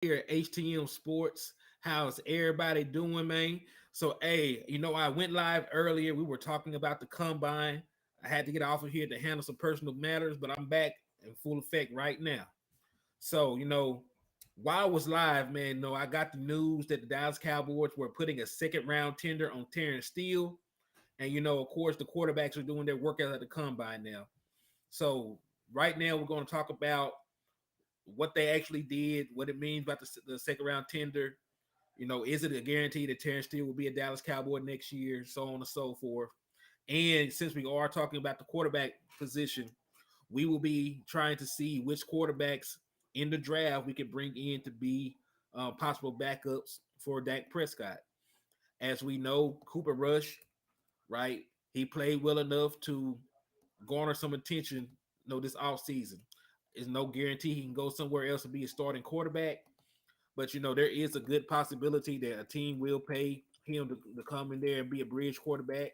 here at HTM Sports. How's everybody doing, man? So, hey, I went live earlier. We were talking about the combine. I had to get off of here to handle some personal matters, but I'm back in full effect right now. So, while I was live, man, I got the news that the Dallas Cowboys were putting a second round tender on Terrance Steele. And, of course, the quarterbacks are doing their workout at the combine now. So, right now, we're going to talk about what they actually did, what it means about the second round tender. Is it a guarantee that Terrance Steele will be a Dallas Cowboy next year, so on and so forth. And since we are talking about the quarterback position, we will be trying to see which quarterbacks in the draft we can bring in to be possible backups for Dak Prescott. As we know, Cooper Rush, right? He played well enough to garner some attention, this offseason. There's no guarantee he can go somewhere else and be a starting quarterback. But there is a good possibility that a team will pay him to come in there and be a bridge quarterback,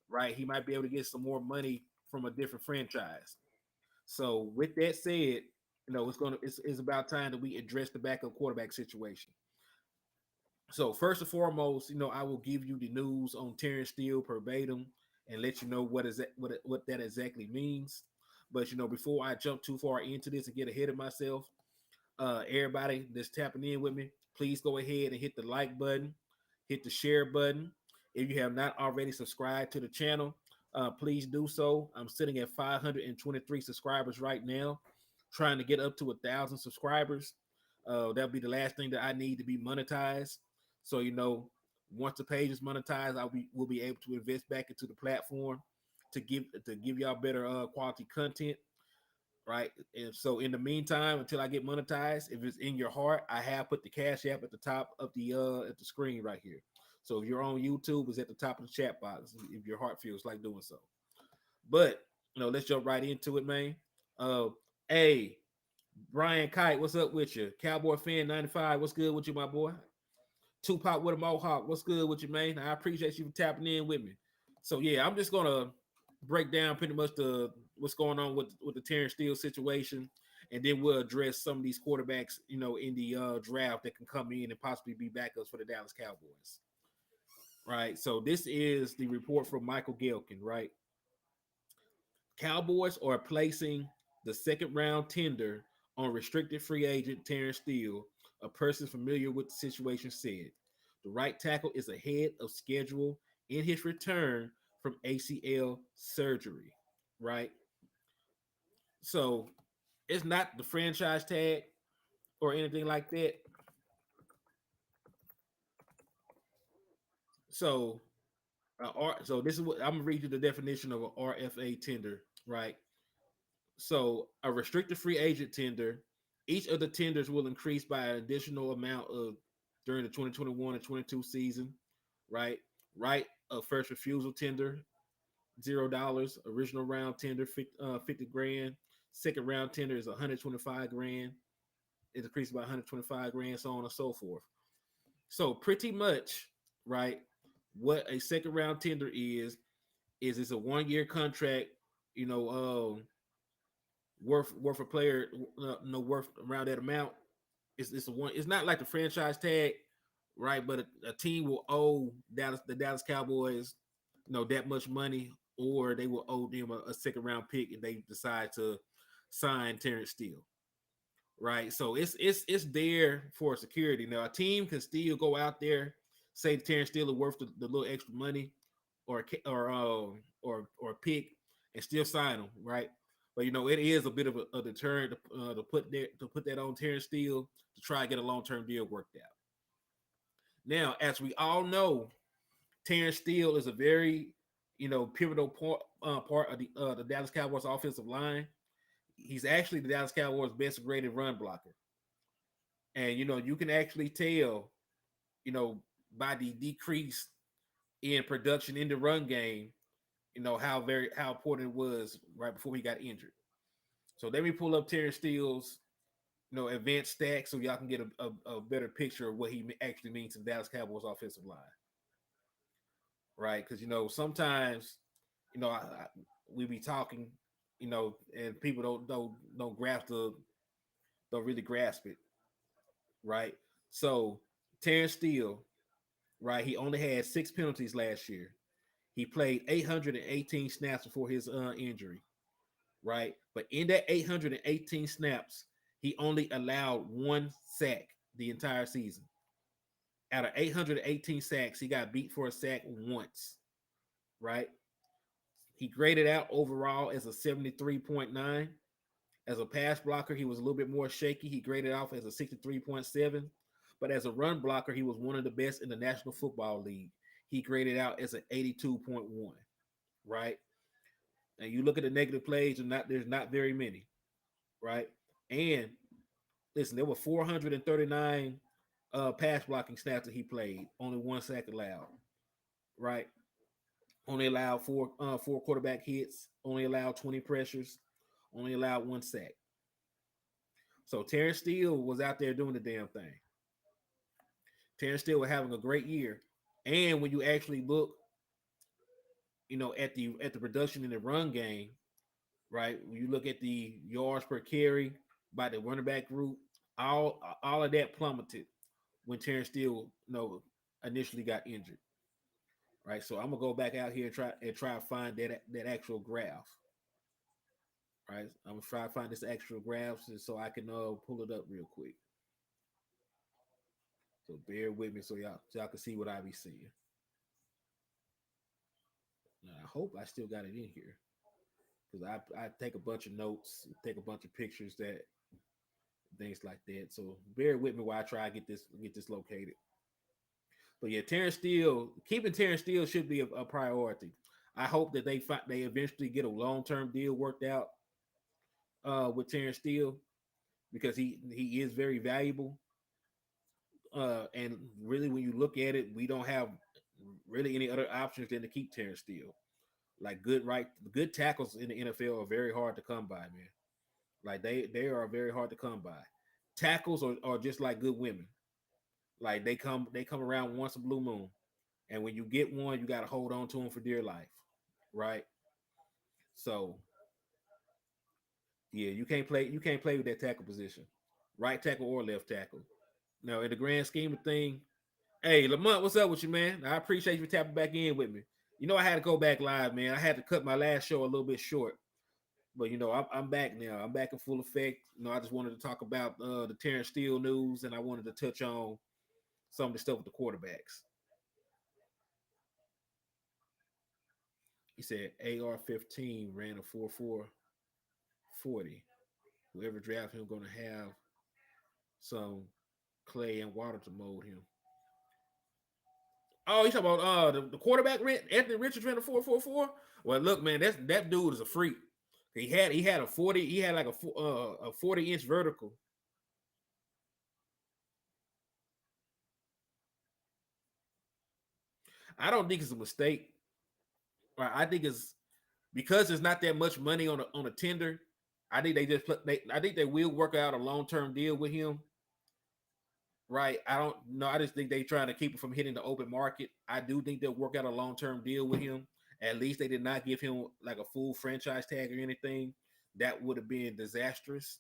right? He might be able to get some more money from a different franchise. So with that said, it's about time that we address the backup quarterback situation. So first and foremost, I will give you the news on Terrance Steele verbatim and let you know what that exactly means. But before I jump too far into this and get ahead of myself, everybody that's tapping in with me, please go ahead and hit the like button, hit the share button. If you have not already subscribed to the channel, please do so. I'm sitting at 523 subscribers right now, trying to get up to 1,000 subscribers. That'll be the last thing that I need to be monetized. So once the page is monetized, we'll be able to invest back into the platform to give y'all better quality content, right? And so in the meantime, until I get monetized, if it's in your heart, I have put the Cash App at the top of the at the screen right here. So if you're on YouTube, it's at the top of the chat box if your heart feels like doing so. But let's jump right into it, man. Uh, hey, Brian Kite, what's up with you? Cowboy fan 95, what's good with you, my boy? Tupac with a Mohawk, what's good with you, man? I appreciate you for tapping in with me. So yeah, I'm just gonna break down pretty much the what's going on with the Terrance Steele situation, and then we'll address some of these quarterbacks, in the draft that can come in and possibly be backups for the Dallas Cowboys. Right. So this is the report from Michael Gelkin, right? Cowboys are placing the second round tender on restricted free agent Terrance Steele, a person familiar with the situation said. The right tackle is ahead of schedule in his return from ACL surgery, right? So it's not the franchise tag or anything like that. So, so this is what I'm gonna read you the definition of an RFA tender, right? So a restricted free agent tender, each of the tenders will increase by an additional amount of during the 2021 and 22 season, right? Right of first refusal tender, $0. Original round tender, 50 grand. Second round tender is 125 grand. It increased by 125 grand, so on and so forth. So pretty much, right? What a second round tender is it's a 1 year contract, you know, worth a player, no worth around that amount. It's a one. It's not like the franchise tag, right? But a team will owe the Dallas Cowboys, that much money, or they will owe them a second round pick if they decide to sign Terrance Steele, right? So it's there for security. Now a team can still go out there, say Terrance Steele is worth the little extra money, or pick, and still sign them, right? But it is a bit of a deterrent to put that on Terrance Steele to try to get a long term deal worked out. Now, as we all know, Terrance Steele is a very pivotal part of the Dallas Cowboys offensive line. He's actually the Dallas Cowboys' best graded run blocker, and you can actually tell by the decrease in production in the run game, how important it was right before he got injured. So let me pull up Terrence Steele's advanced stats so y'all can get a better picture of what he actually means to the Dallas Cowboys offensive line, right? Because sometimes we be talking, and people don't grasp don't really grasp it. right? So Terrance Steele, right? He only had 6 penalties last year. He played 818 snaps before his injury, right? But in that 818 snaps, he only allowed one sack the entire season. Out of 818 sacks, he got beat for a sack once, right? He graded out overall as a 73.9. As a pass blocker, he was a little bit more shaky. He graded off as a 63.7. But as a run blocker, he was one of the best in the National Football League. He graded out as an 82.1, right? And you look at the negative plays, and there's not very many, right? And listen, there were 439 pass blocking snaps that he played, only one sack allowed, right? Only allowed four quarterback hits, only allowed 20 pressures, only allowed one sack. So Terrence Steele was out there doing the damn thing. Terrence Steele was having a great year. And when you actually look, at the production in the run game, right? When you look at the yards per carry by the running back group, all of that plummeted when Terrence Steele, initially got injured. Right. So I'm gonna go back out here and try to find that actual graph. Right. I'm gonna try to find this actual graph so I can pull it up real quick. So bear with me so y'all can see what I be seeing. Now, I hope I still got it in here because I take a bunch of notes, take a bunch of pictures, that things like that. So bear with me while I try to get this located. But yeah, keeping Terrence Steele should be a priority. I hope that they eventually get a long term deal worked out with Terrence Steele because he is very valuable. And really, when you look at it, we don't have really any other options than to keep Terrence Steele. Like good tackles in the NFL are very hard to come by, man. Like they are very hard to come by. Tackles are just like good women. Like they come around once a blue moon, and when you get one, you got to hold on to them for dear life, right? So yeah, you can't play with that tackle position, right tackle or left tackle. Now, in the grand scheme of thing, hey Lamont, what's up with you, man? I appreciate you tapping back in with me. I had to go back live, man. I had to cut my last show a little bit short, but I'm back now. I'm back in full effect. I just wanted to talk about the Terrence Steele news, and I wanted to touch on some of the stuff with the quarterbacks. He said AR-15 ran a 4.4 40. Whoever drafted him going to have some clay and water to mold him. Oh, you talking about the quarterback Anthony Richards ran a 4.44? Well, look, man, that dude is a freak. He had a 40. He had like a 40-inch vertical. I don't think it's a mistake. Right? I think it's because there's not that much money on a tender. I think they just I think they will work out a long term deal with him. Right? I don't know. I just think they trying to keep him from hitting the open market. I do think they'll work out a long term deal with him. At least they did not give him like a full franchise tag or anything. That would have been disastrous,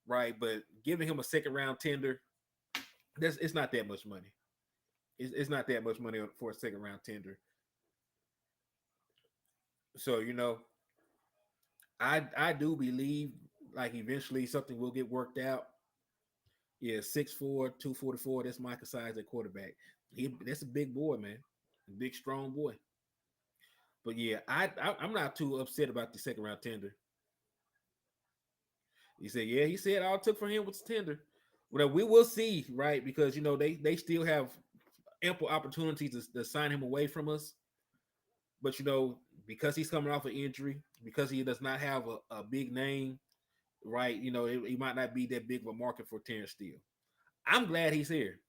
right? But giving him a second round tender, it's not that much money. It's not that much money for a second round tender. So I do believe like eventually something will get worked out. Yeah, 6'4", 244. That's Micah size at quarterback. That's a big boy, man. A big strong boy. But yeah, I'm not too upset about the second round tender. He said, yeah, he said all it took for him was tender. Well, we will see, right? Because they still have ample opportunities to sign him away from us. But because he's coming off an injury, because he does not have a big name, right? He might not be that big of a market for Terrence Steele. I'm glad he's here,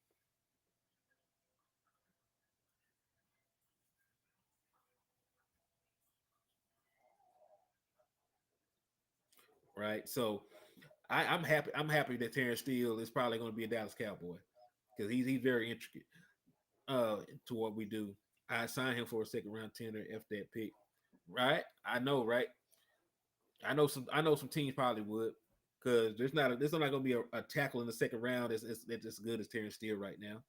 right? So I'm happy. I'm happy that Terrence Steele is probably going to be a Dallas Cowboy because he's very intricate to what we do. I signed him for a second round tender if that pick, right? I know, right? I know some teams probably would. because there's not going to be a tackle in the second round that's as good as Terrance Steele right now.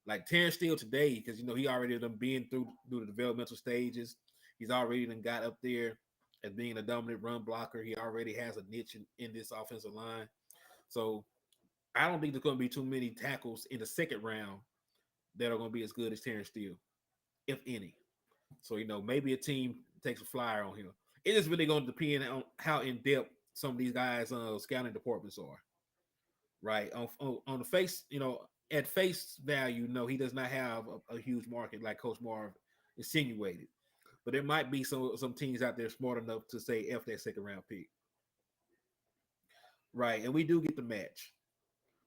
Like Terrance Steele today, because he already done been through the developmental stages. He's already done got up there as being a dominant run blocker. He already has a niche in this offensive line. So I don't think there's going to be too many tackles in the second round that are going to be as good as Terrance Steele, if any. So maybe a team takes a flyer on him. It is really going to depend on how in depth some of these guys' scouting departments are. Right on the face, at face value, no, he does not have a huge market like Coach Marv insinuated. But there might be some teams out there smart enough to say F that second round pick. Right. And we do get the match.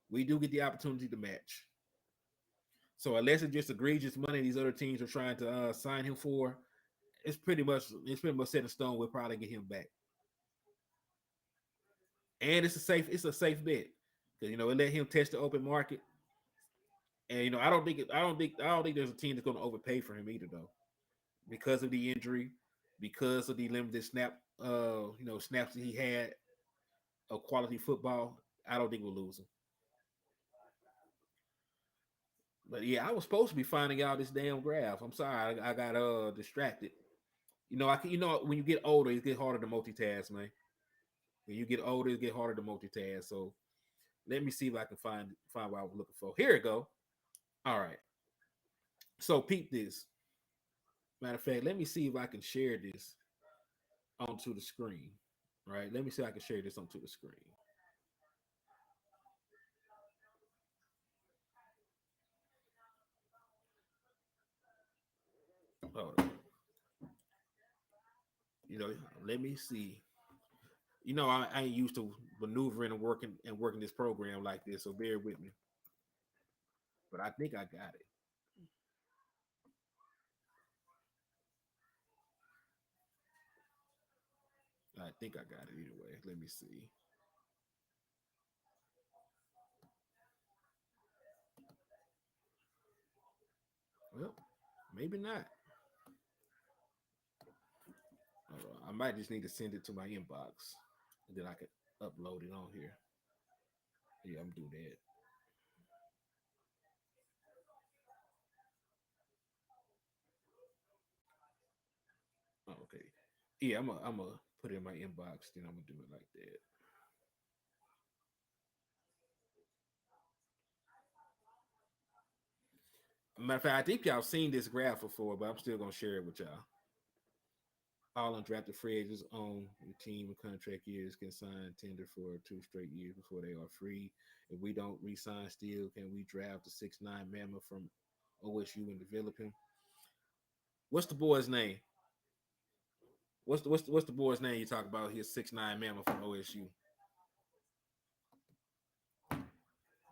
We do get the opportunity to match. So unless it's just egregious money these other teams are trying to sign him for, it's pretty much set in stone. We'll probably get him back. And it's a safe bet. Because it let him test the open market. And I don't think there's a team that's gonna overpay for him either though. Because of the injury, because of the limited snaps that he had of quality football, I don't think we'll lose him. But yeah, I was supposed to be finding out this damn graph. I'm sorry, I got distracted. When you get older, it get harder to multitask, man. When you get older, it get harder to multitask. So let me see if I can find what I was looking for. Here we go. All right. So peep this. Matter of fact, let me see if I can share this onto the screen. Right. Let me see if I can share this onto the screen. Hold on. You know, let me see. I ain't used to maneuvering and working this program like this, so bear with me. But I think I got it. I think I got it either way. Let me see. Well, maybe not. I might just need to send it to my inbox, and then I could upload it on here. Yeah, I'm doing that. Oh, okay. Yeah, I'm gonna put it in my inbox. Then I'm gonna do it like that. Matter of fact, I think y'all seen this graph before, but I'm still gonna share it with y'all. All undrafted free agents on the team and contract years can sign tender for 2 straight years before they are free. If we don't re-sign Steele, can we draft the 6'9" mammoth from OSU and develop him? What's the boy's name? What's the boy's name you talk about? His 6'9" mammoth from OSU.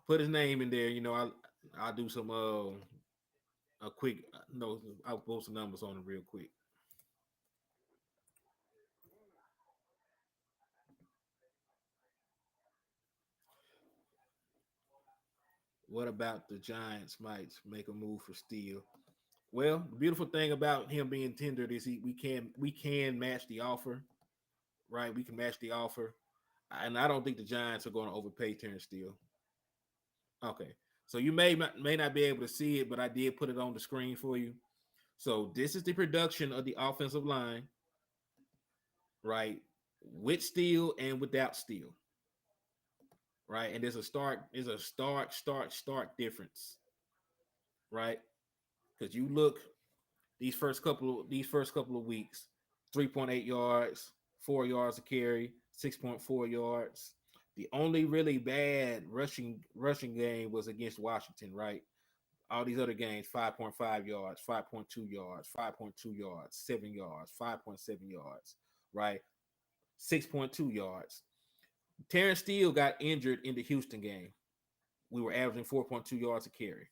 Put his name in there. I'll do some a quick no. I'll post some numbers on it real quick. What about the Giants might make a move for Steele? Well, the beautiful thing about him being tendered is we can match the offer, right? We can match the offer, and I don't think the Giants are going to overpay Terrance Steele. Okay, so you may not be able to see it, but I did put it on the screen for you. So this is the production of the offensive line, right? With Steele and without Steele, right? And there's a start difference, right? Because you look these first couple of weeks, 3.8 yards, 4 yards a carry, 6.4 yards. The only really bad rushing game was against Washington, right? All these other games, 5.5 yards, 5.2 yards, 5.2 yards, 7 yards, 5.7 yards, right? 6.2 yards. Terrance Steele got injured in the Houston game. We were averaging 4.2 yards a carry.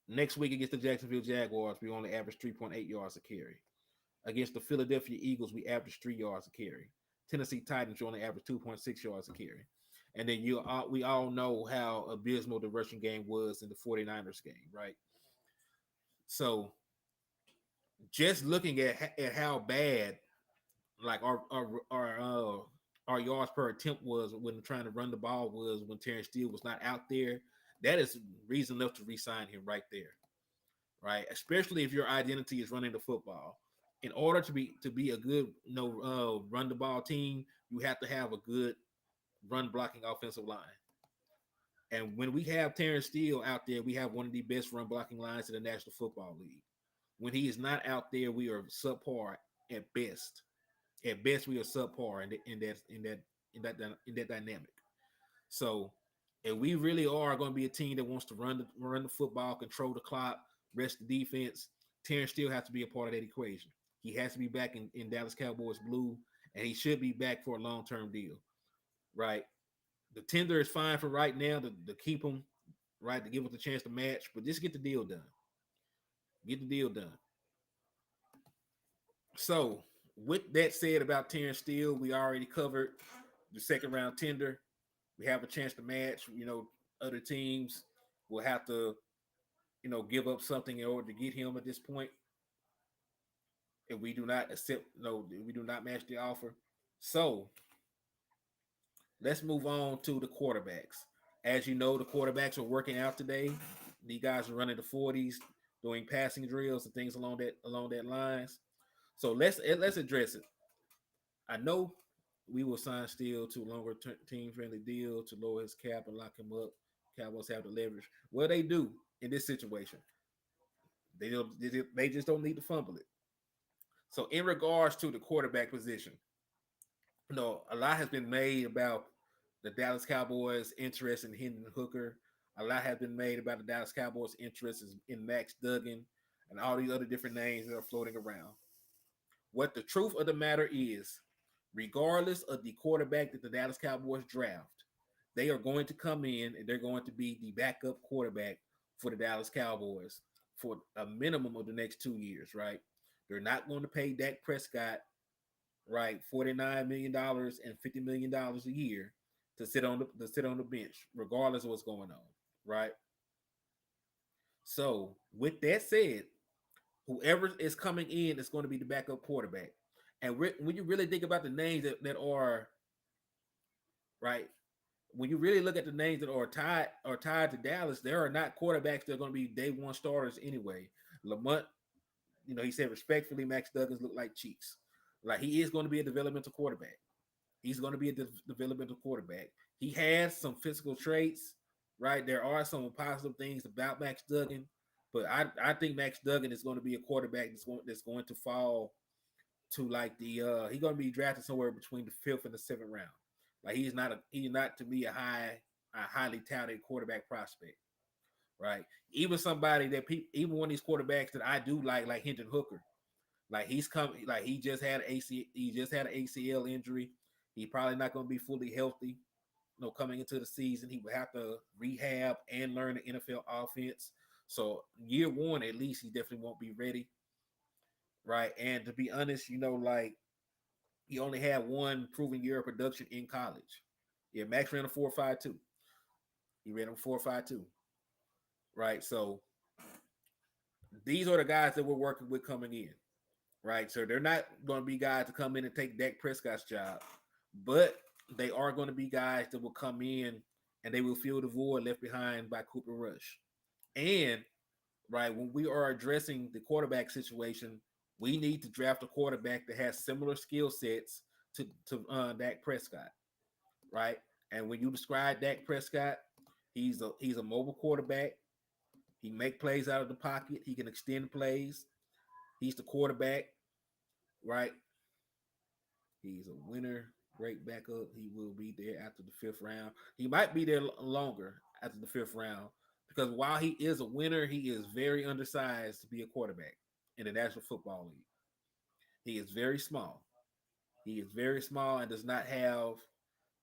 Next week against the Jacksonville Jaguars, we only averaged 3.8 yards a carry. Against the Philadelphia Eagles, we averaged 3 yards a carry. Tennessee Titans, you only averaged 2.6 yards a carry. And then we all know how abysmal the rushing game was in the 49ers game, right? So just looking at how bad like our our yards per attempt was when trying to run the ball was when Terrance Steele was not out there. That is reason enough to re-sign him right there, right? Especially if your identity is running the football. In order to be a good run the ball team, you have to have a good run blocking offensive line. And when we have Terrance Steele out there, we have one of the best run blocking lines in the National Football League. When he is not out there, we are subpar at best. At best, we are subpar in that dynamic. So, and we really are going to be a team that wants to run the football, control the clock, rest the defense. Terrance still has to be a part of that equation. He has to be back in Dallas Cowboys blue, and he should be back for a long term deal, right? The tender is fine for right now to keep him, right, to give us a chance to match, but just get the deal done. Get the deal done. So, with that said about Terrance Steele, we already covered the second round tender. We have a chance to match. Other teams will have to, give up something in order to get him at this point. If we do not accept, no, we do not match the offer. So let's move on to the quarterbacks. As you know, the quarterbacks are working out today. These guys are running the 40s, doing passing drills and things along that lines. So let's address it. I know we will sign Steele to a longer team friendly deal to lower his cap and lock him up. Cowboys have the leverage. Well, they do in this situation. They just don't need to fumble it. So in regards to the quarterback position, a lot has been made about the Dallas Cowboys' interest in Hendon Hooker. A lot has been made about the Dallas Cowboys' interest in Max Duggan and all these other different names that are floating around. What the truth of the matter is, regardless of the quarterback that the Dallas Cowboys draft, they are going to come in and they're going to be the backup quarterback for the Dallas Cowboys for a minimum of the next 2 years, right? They're not going to pay Dak Prescott, right, $49 million and $50 million a year to sit on the bench, regardless of what's going on, right? So, with that said, whoever is coming in is going to be the backup quarterback. And when you really think about the names that are right, when you really look at the names that are tied to Dallas, there are not quarterbacks that are going to be day one starters anyway. Lamont, he said respectfully, Max Duggan look like cheeks. Like he is going to be a developmental quarterback. He's going to be a developmental quarterback. He has some physical traits, right? There are some positive things about Max Duggan, but I think Max Duggan is going to be a quarterback that's going to fall to like he's going to be drafted somewhere between the fifth and the seventh round. Like he's not to be a highly touted quarterback prospect, right? Even somebody that even one of these quarterbacks that I do like Hendon Hooker, like he just had an ACL injury. He's probably not going to be fully healthy, coming into the season. He would have to rehab and learn the NFL offense. So year one, at least, he definitely won't be ready, right? And to be honest, like he only had one proven year of production in college. Yeah, Max ran a 4.52. He ran a 4.52, right? So these are the guys that we're working with coming in, right? So they're not going to be guys to come in and take Dak Prescott's job, but they are going to be guys that will come in and they will fill the void left behind by Cooper Rush. And right when we are addressing the quarterback situation, we need to draft a quarterback that has similar skill sets to Dak Prescott, right? And when you describe Dak Prescott, he's a mobile quarterback. He make plays out of the pocket. He can extend plays. He's the quarterback, right? He's a winner, great backup. He will be there after the fifth round. He might be there longer after the fifth round because while he is a winner, he is very undersized to be a quarterback in the National Football League. He is very small. He is very small and does not have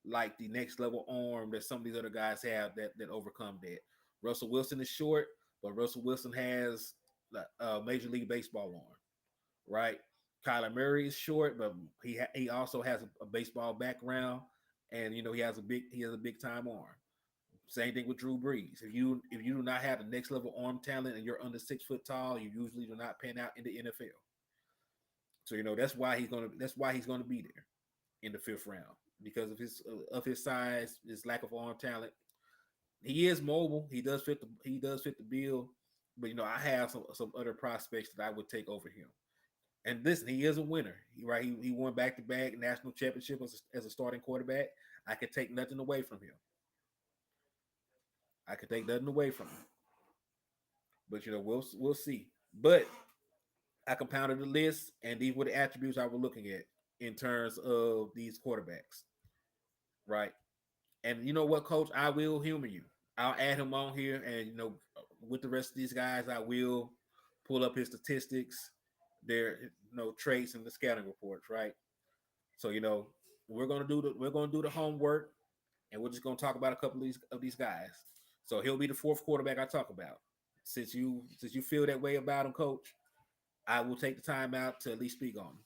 like the next level arm that some of these other guys have that overcome that. Russell Wilson is short, but Russell Wilson has a Major League Baseball arm, right? Kyler Murray is short, but he also has a baseball background, and he has a big time arm. Same thing with Drew Brees. If you do not have the next level arm talent and you're under 6 foot tall, you usually do not pan out in the NFL. So that's why he's gonna be there in the fifth round. because of his size, his lack of arm talent. He is mobile. He does fit the bill. But I have some other prospects that I would take over him. And listen, he is a winner. He won back to back national championship as a starting quarterback. I could take nothing away from him. I could take nothing away from him. But we'll see. But I compounded the list, and these were the attributes I was looking at in terms of these quarterbacks, right? And you know what, Coach? I will humor you. I'll add him on here, and with the rest of these guys, I will pull up his statistics, their traits, and the scouting reports, right? So we're gonna do the homework, and we're just gonna talk about a couple of these guys. So he'll be the fourth quarterback I talk about. Since you feel that way about him, Coach, I will take the time out to at least speak on him.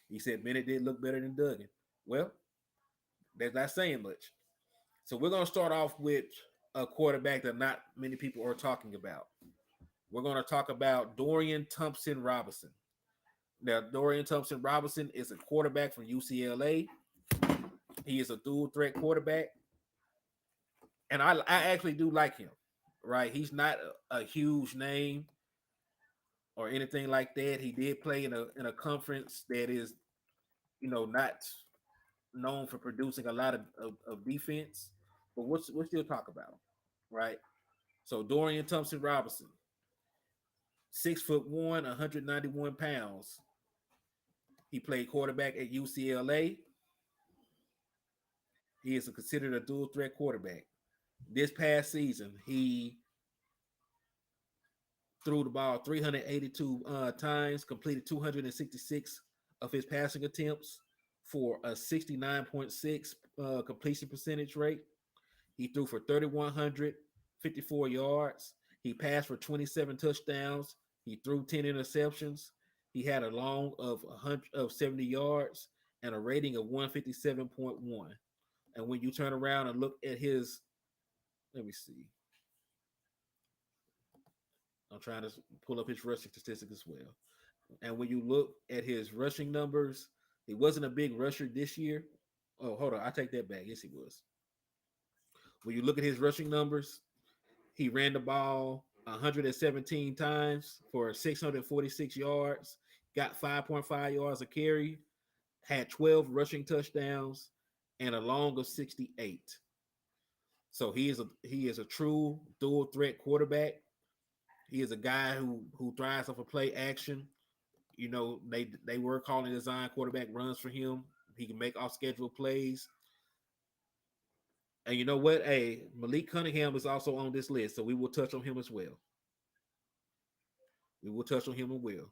He said Bennett did look better than Duggan. Well, that's not saying much. So we're gonna start off with a quarterback that not many people are talking about. We're gonna talk about Dorian Thompson Robinson. Now, Dorian Thompson Robinson is a quarterback from UCLA. He is a dual threat quarterback, and I actually do like him. Right, he's not a huge name or anything like that. He did play in a conference that is not known for producing a lot of defense, but we'll still talk about him, right? So Dorian Thompson Robinson, 6'1", 191 pounds. He played quarterback at UCLA. He is considered a dual threat quarterback. This past season, he threw the ball 382 times, completed 266 of his passing attempts for a 69.6 completion percentage rate. He threw for 3,154 yards. He passed for 27 touchdowns. He threw 10 interceptions. He had a long of 70 yards and a rating of 157.1. And when you turn around and look at his, let me see. I'm trying to pull up his rushing statistics as well. And when you look at his rushing numbers, he wasn't a big rusher this year. Oh, hold on. I take that back. Yes, he was. When you look at his rushing numbers, he ran the ball 117 times for 646 yards, got 5.5 yards a carry, had 12 rushing touchdowns, and a long of 68. So he is a true dual threat quarterback. He is a guy who thrives off of play action. They were calling design quarterback runs for him. He can make off schedule plays. And you know what? Hey, Malik Cunningham is also on this list, so we will touch on him as well. We will touch on him as well.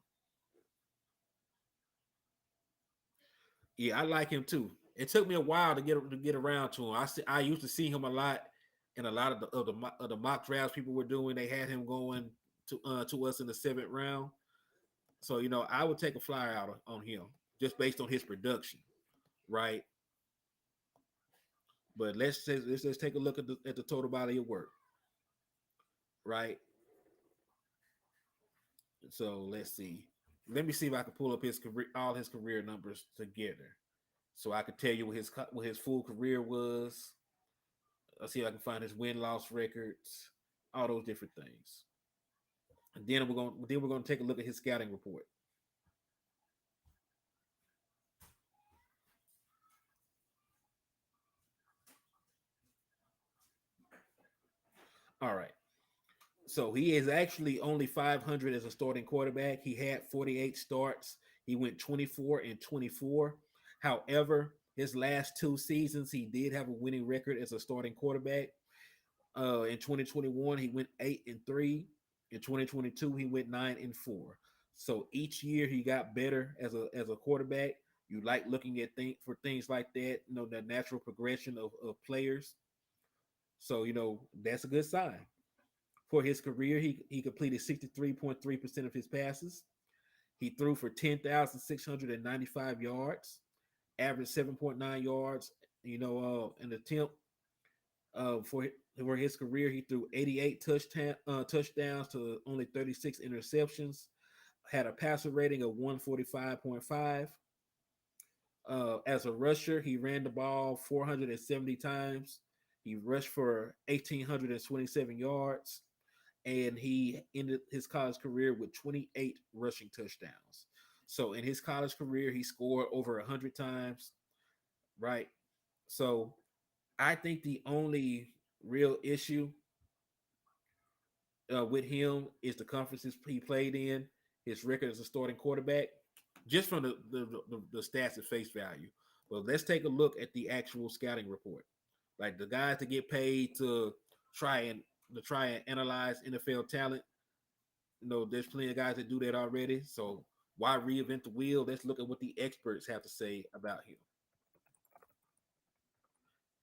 Yeah, I like him too. It took me a while to get around to him. I used to see him a lot in a lot of the mock drafts people were doing. They had him going to us in the seventh round. So I would take a flyer out on him just based on his production, right? But let's just take a look at the total body of work, right? So let's see. Let me see if I can pull up all his career numbers together, so I could tell you what his full career was. I'll see if I can find his win loss records, all those different things. And then we're gonna take a look at his scouting report. All right. So he is actually only 500 as a starting quarterback. He had 48 starts. He went 24 and 24. However, his last two seasons, he did have a winning record as a starting quarterback. In 2021, he went 8-3. In 2022, he went 9-4. So each year he got better as a quarterback. You like looking at things like that, the natural progression of players. So that's a good sign. For his career, he completed 63.3% of his passes. He threw for 10,695 yards, averaged 7.9 yards. An attempt for his career, he threw 88 touchdowns to only 36 interceptions. Had a passer rating of 145.5. As a rusher, he ran the ball 470 times. He rushed for 1,827 yards, and he ended his college career with 28 rushing touchdowns. So in his college career, he scored over 100 times, right? So I think the only real issue with him is the conferences he played in, his record as a starting quarterback, just from the stats at face value. But let's take a look at the actual scouting report. Like the guys that get paid try and try and analyze NFL talent. There's plenty of guys that do that already. So why reinvent the wheel? Let's look at what the experts have to say about him.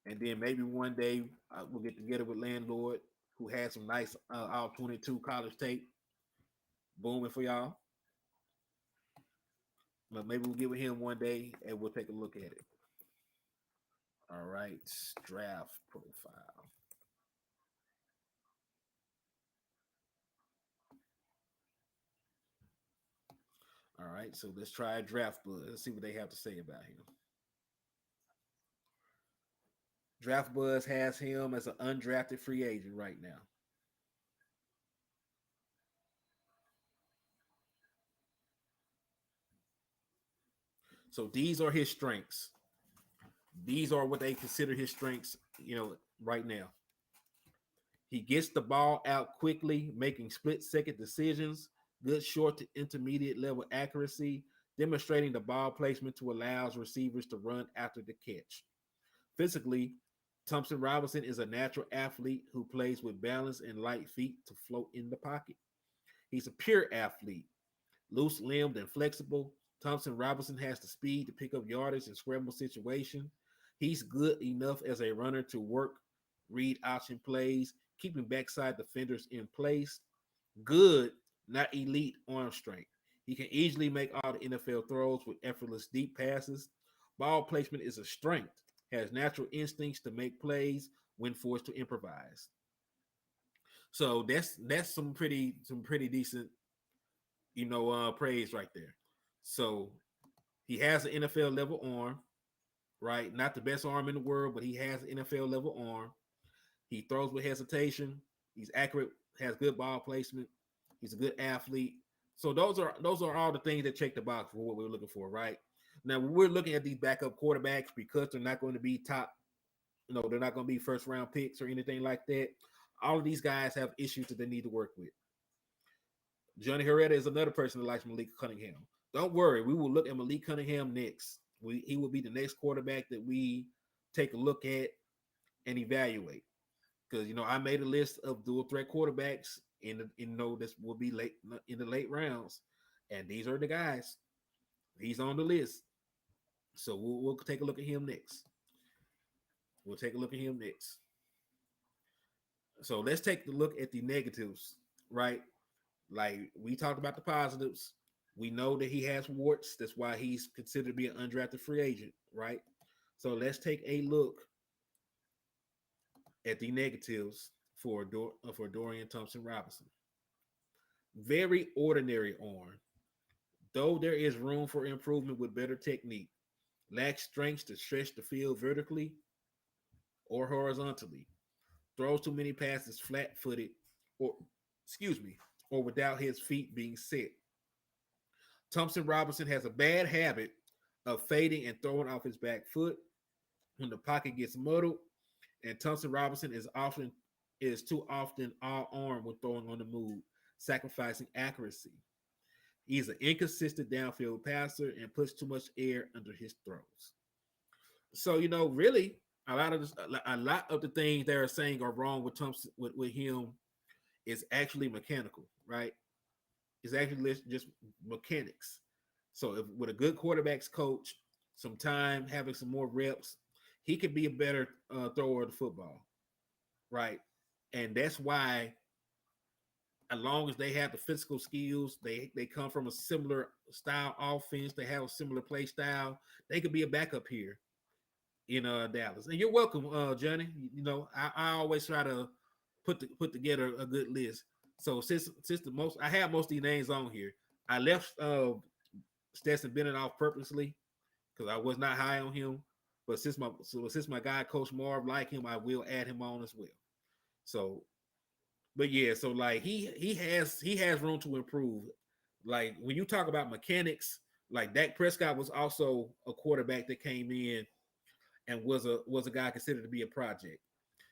And then maybe one day we'll get together with Landlord, who has some nice all 22 college tape booming for y'all. But maybe we'll get with him one day and we'll take a look at it. All right, draft profile. All right, so let's try Draft Buzz. Let's see what they have to say about him. Draft Buzz has him as an undrafted free agent right now. So these are his strengths. These are what they consider his strengths, right now. He gets the ball out quickly, making split second decisions, good short to intermediate level accuracy, demonstrating the ball placement to allows receivers to run after the catch. Physically, Thompson Robinson is a natural athlete who plays with balance and light feet to float in the pocket. He's a pure athlete, loose limbed and flexible. Thompson Robinson has the speed to pick up yardage in scramble situation. He's good enough as a runner to work, read option plays, keeping backside defenders in place. Good, not elite arm strength. He can easily make all the NFL throws with effortless deep passes. Ball placement is a strength. Has natural instincts to make plays when forced to improvise. So that's some pretty decent praise right there. So he has an NFL level arm, right? Not the best arm in the world, but he has an NFL level arm. He throws with hesitation. He's accurate, has good ball placement. He's a good athlete. So those are all the things that check the box for what we're looking for, right? Now when we're looking at these backup quarterbacks, because they're not going to be top, they're not going to be first round picks or anything like that. All of these guys have issues that they need to work with. Johnny Herrera is another person that likes Malik Cunningham. Don't worry, we will look at Malik Cunningham next. He will be the next quarterback that we take a look at and evaluate. Because I made a list of dual threat quarterbacks this will be late in the late rounds, and these are the guys. He's on the list, so we'll take a look at him next. We'll take a look at him next. So let's take a look at the negatives, right? Like we talked about the positives. We know that he has warts. That's why he's considered to be an undrafted free agent, right? So let's take a look at the negatives for Dorian Thompson Robinson. Very ordinary arm, though there is room for improvement with better technique. Lacks strength to stretch the field vertically or horizontally. Throws too many passes flat-footed, or excuse me, or without his feet being set. Thompson Robinson has a bad habit of fading and throwing off his back foot when the pocket gets muddled, and Thompson Robinson is too often all arm when throwing on the move, sacrificing accuracy. He's an inconsistent downfield passer and puts too much air under his throws. So really, a lot of the things they're saying are wrong with Thompson with him is actually mechanical, right? It's actually just mechanics. So if with a good quarterbacks coach, some time, having some more reps, he could be a better thrower of the football, right? And that's why, as long as they have the physical skills, they come from a similar style offense, they have a similar play style, they could be a backup here in Dallas. And you're welcome, Johnny. I always try to put together a good list. So since the most I have most of these names on here, I left Stetson Bennett off purposely because I was not high on him. But since my guy Coach Marv like him, I will add him on as well. So, but yeah, so like he has room to improve. Like when you talk about mechanics, like Dak Prescott was also a quarterback that came in and was a guy considered to be a project.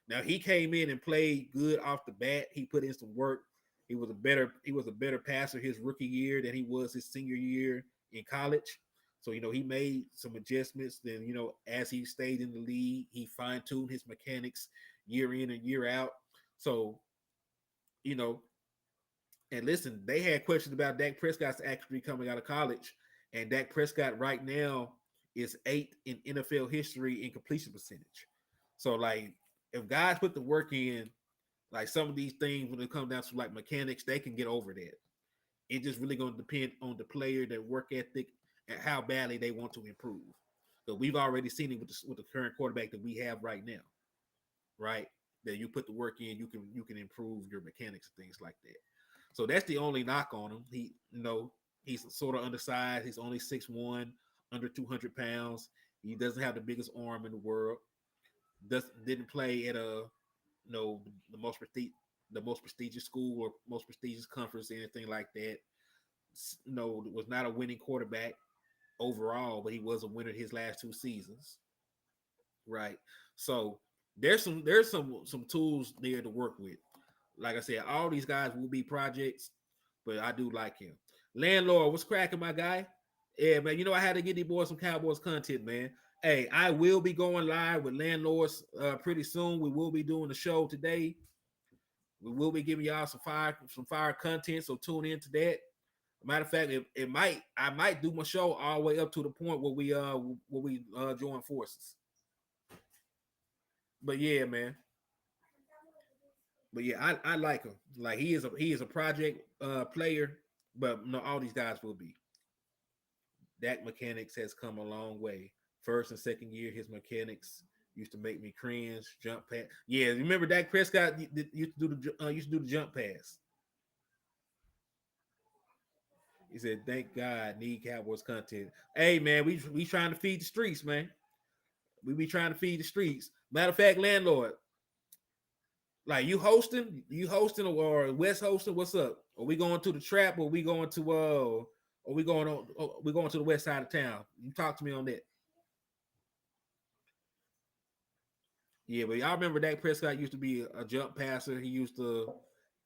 Now he came in and played good off the bat. He put in some work. He was a better passer his rookie year than he was his senior year in college. So he made some adjustments. Then as he stayed in the league, he fine tuned his mechanics year in and year out. So you know, and listen, they had questions about Dak Prescott's actually coming out of college, and Dak Prescott right now is eighth in NFL history in completion percentage. So like, if guys put the work in, like some of these things when it comes down to like mechanics, they can get over that. It's just really going to depend on the player, their work ethic, and how badly they want to improve. So we've already seen it with the current quarterback that we have right now, right? That you put the work in, you can improve your mechanics and things like that. So that's the only knock on him. He's sort of undersized. He's only 6'1", under 200 pounds. He doesn't have the biggest arm in the world. Didn't play at the most prestigious school or most prestigious conference or anything like that. Was not a winning quarterback overall, but he was a winner his last two seasons, right? So there's some tools there to work with. Like I said, all these guys will be projects, but I do like him. Landlord, what's cracking, my guy? Yeah, man. I had to get these boys some Cowboys content, man. Hey, I will be going live with landlords pretty soon. We will be doing the show today. We will be giving y'all some fire content, so tune into that. Matter of fact, I might do my show all the way up to the point where we join forces. But yeah, man. But yeah, I like him. Like he is a project player, but no, all these guys will be. Dak mechanics has come a long way. First and second year, his mechanics used to make me cringe. Jump pass. Yeah, remember Dak Prescott used to do the jump pass. He said, "Thank God, need Cowboys content." Hey man, we trying to feed the streets, man. We be trying to feed the streets. Matter of fact, landlord, like you hosting or West hosting? What's up? Are we going to the trap or we going to are we going on we going to the west side of town? You talk to me on that. Yeah, but y'all remember Dak Prescott used to be a jump passer. He used to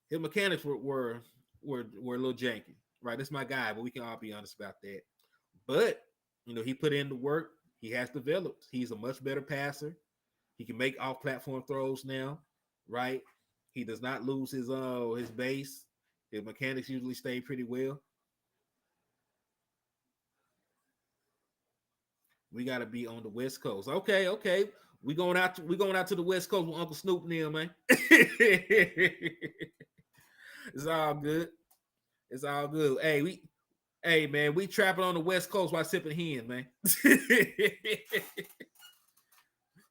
his mechanics were a little janky. Right, that's my guy, but we can all be honest about that. But he put in the work. He has developed. He's a much better passer. He can make off platform throws now, right? He does not lose his base. His mechanics usually stay pretty well. We gotta be on the West Coast. Okay, okay. We going out to the West Coast with Uncle Snoop and them, man. It's all good. It's all good. Hey man, we trapping on the West Coast while sipping hen, man.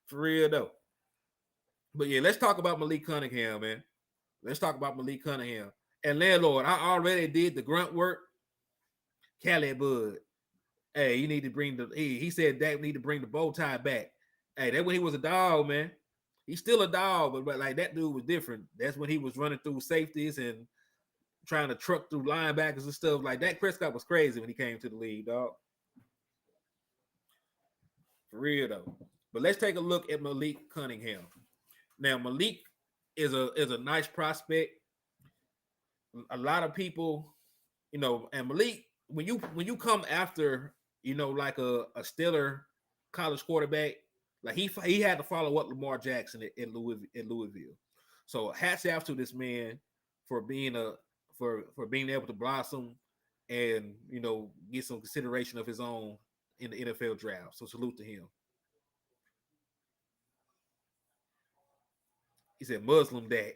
For real though. But yeah, let's talk about Malik Cunningham, man. Let's talk about Malik Cunningham. And landlord, I already did the grunt work. Cali Bud. Hey, you need to bring he said Dak need to bring the bow tie back. Hey, that when he was a dog, man. He's still a dog, but like that dude was different. That's when he was running through safeties and trying to truck through linebackers and stuff. Like Dak Prescott was crazy when he came to the league, dog. For real though. But let's take a look at Malik Cunningham. Now, Malik is a nice prospect. A lot of people, and Malik, when you come after, like a stellar college quarterback, like he had to follow up Lamar Jackson at Louisville. So hats off to this man for being able to blossom and get some consideration of his own in the NFL draft. So salute to him. He said Muslim dad.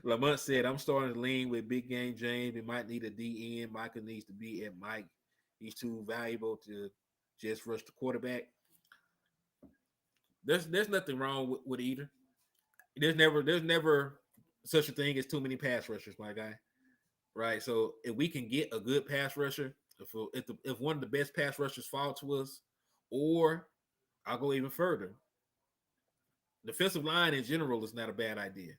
Lamont said, I'm starting to lean with Big Game James. We might need a DN. Michael needs to be at Mike. He's too valuable to just rush the quarterback. There's nothing wrong with either. There's never such a thing as too many pass rushers, my guy. Right. So if we can get a good pass rusher, If one of the best pass rushers fall to us, or I'll go even further. Defensive line in general is not a bad idea.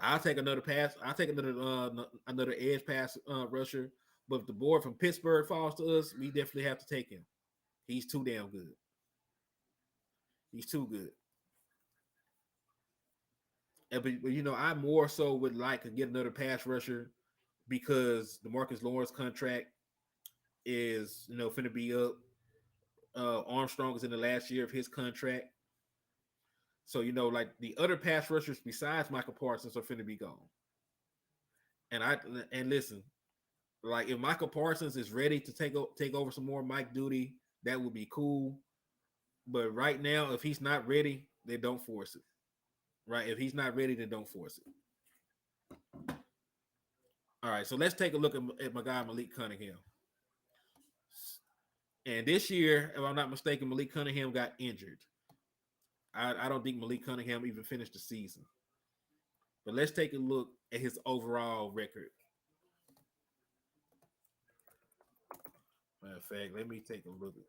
I'll take another pass. I'll take another edge pass rusher. But if the board from Pittsburgh falls to us, we definitely have to take him. He's too damn good. He's too good. But I more so would like to get another pass rusher because the Marcus Lawrence contract is finna be up. Armstrong is in the last year of his contract, so like the other pass rushers besides Michael Parsons are finna be gone. And listen, like if Michael Parsons is ready to take over some more Mike duty, that would be cool. But right now, if he's not ready, then don't force it. Right? If he's not ready, then don't force it. All right, so let's take a look at my guy Malik Cunningham. And this year, if I'm not mistaken, Malik Cunningham got injured. I don't think Malik Cunningham even finished the season. But let's take a look at his overall record. Matter of fact, let me take a look at.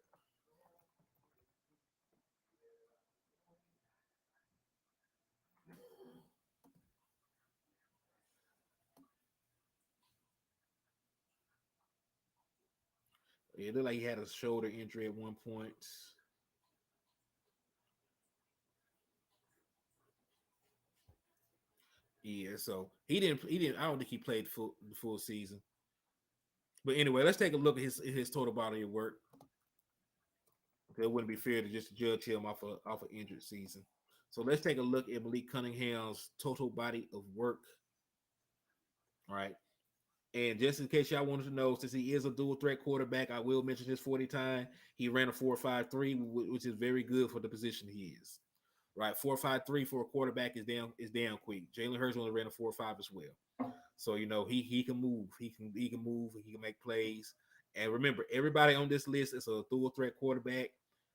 It looked like he had a shoulder injury at one point. Yeah, so he didn't. He didn't. I don't think he played the full season. But anyway, let's take a look at his total body of work. It wouldn't be fair to just judge him off an injured season. So let's take a look at Malik Cunningham's total body of work. All right. And just in case y'all wanted to know, since he is a dual threat quarterback, I will mention his 40 time. He ran a 4.53, which is very good for the position he is. Right, 4.53 for a quarterback is damn quick. Jalen Hurts only ran a 4.5 as well. So he can move. He can move. He can make plays. And remember, everybody on this list is a dual threat quarterback.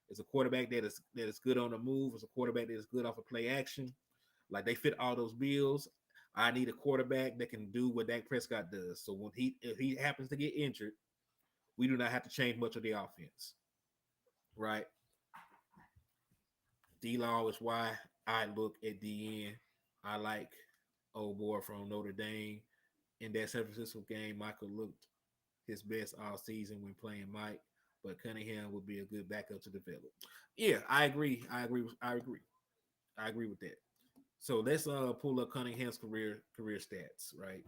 It's a quarterback that is good on the move. It's a quarterback that is good off of play action. Like they fit all those bills. I need a quarterback that can do what Dak Prescott does. So if he happens to get injured, we do not have to change much of the offense. Right? D Law is why I look at DN. I like old boy from Notre Dame. In that San Francisco game, Michael looked his best all season when playing Mike, but Cunningham would be a good backup to develop. Yeah, I agree. I agree with that. So let's pull up Cunningham's career stats, right?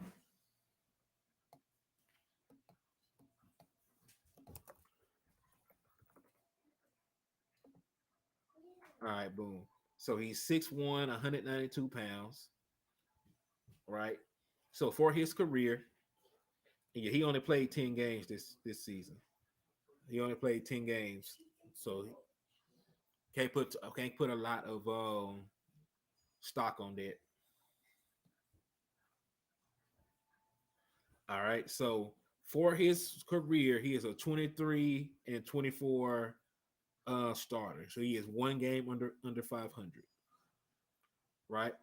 All right, boom. So he's 6'1", 192 pounds, right? So for his career, yeah, he only played 10 games this season. He only played 10 games. So can't put a lot of stock on that. All right. So for his career, he is a 23 and 24 starter. So he is one game under 500. Right.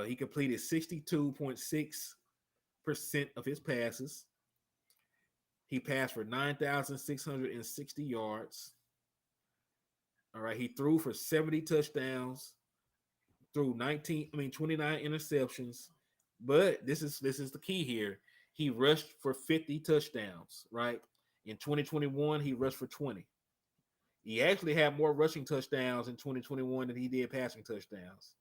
He completed 62.6% of his passes. He passed for 9,660 yards. All right. He threw for 70 touchdowns, threw 29 interceptions. But this is the key here. He rushed for 50 touchdowns, right? In 2021, he rushed for 20. He actually had more rushing touchdowns in 2021 than he did passing touchdowns.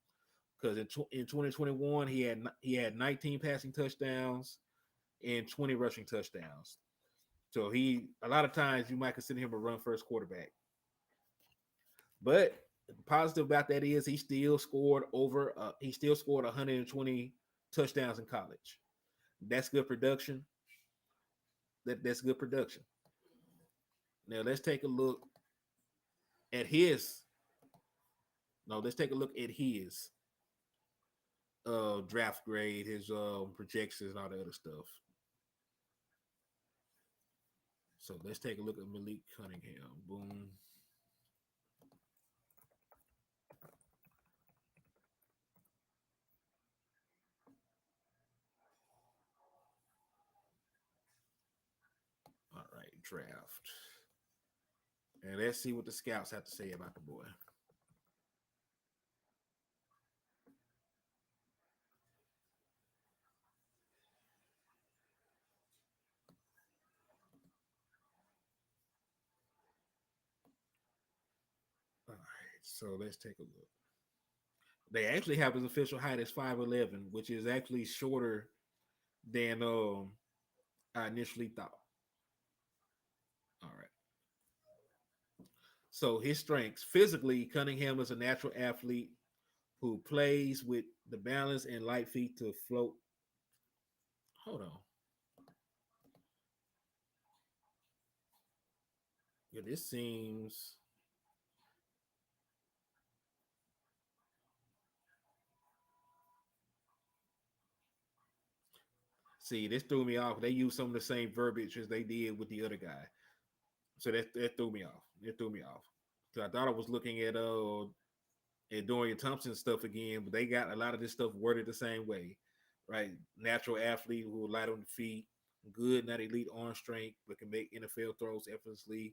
Because in 2021, he had 19 passing touchdowns and 20 rushing touchdowns. So a lot of times you might consider him a run first quarterback. But the positive about that is he still scored 120 touchdowns in college. That's good production. That's good production. Now let's take a look at his. No, let's take a look at his draft grade, his projections, and all the other stuff. So let's take a look at Malik Cunningham. Boom. draft. And let's see what the scouts have to say about the boy. All right, so let's take a look. They actually have his official height as 5'11", which is actually shorter than I initially thought. All right. So his strengths physically, Cunningham is a natural athlete who plays with the balance and light feet to float. Hold on. Yeah, this seems. See, this threw me off. They used some of the same verbiage as they did with the other guy, so that threw me off. It threw me off. So I thought I was looking at Dorian Thompson stuff again, but they got a lot of this stuff worded the same way, right? Natural athlete who light on the feet, good, not elite arm strength, but can make NFL throws effortlessly.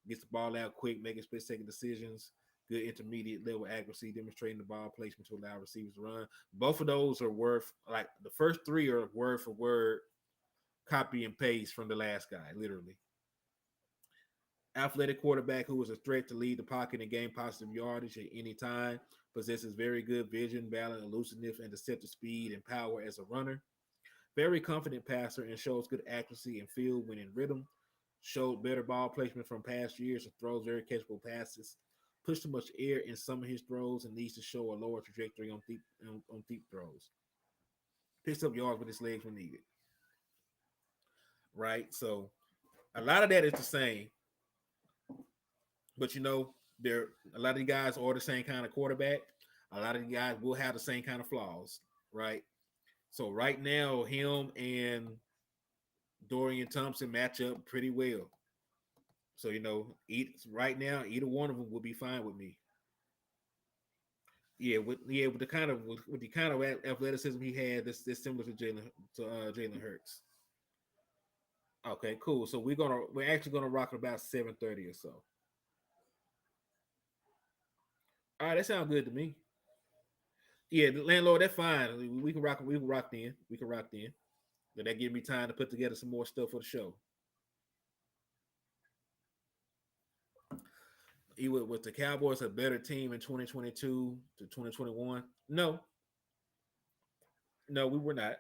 Gets the ball out quick, making split second decisions. Good intermediate level accuracy, demonstrating the ball placement to allow receivers to run. Both of those are worth like the first three are word for word copy and paste from the last guy, literally. Athletic quarterback who is a threat to lead the pocket and gain positive yardage at any time. Possesses very good vision, balance, elusiveness, and deceptive speed and power as a runner. Very confident passer and shows good accuracy and field when in rhythm. Showed better ball placement from past years and throws very catchable passes. Pushed too much air in some of his throws and needs to show a lower trajectory on deep throws. Picks up yards with his legs when needed. Right? So a lot of that is the same. But there a lot of the guys are the same kind of quarterback. A lot of the guys will have the same kind of flaws, right? So right now, him and Dorian Thompson match up pretty well. So right now, either one of them would be fine with me. With the kind of with the kind of athleticism he had, this similar to Jalen Hurts. Okay, cool. So we're actually gonna rock at about 7:30 or so. All right, that sounds good to me. Yeah, the landlord, that's fine. We can rock. We can rock then. We can rock then. But that give me time to put together some more stuff for the show. Even with the Cowboys a better team in 2022 to 2021? No, no, we were not.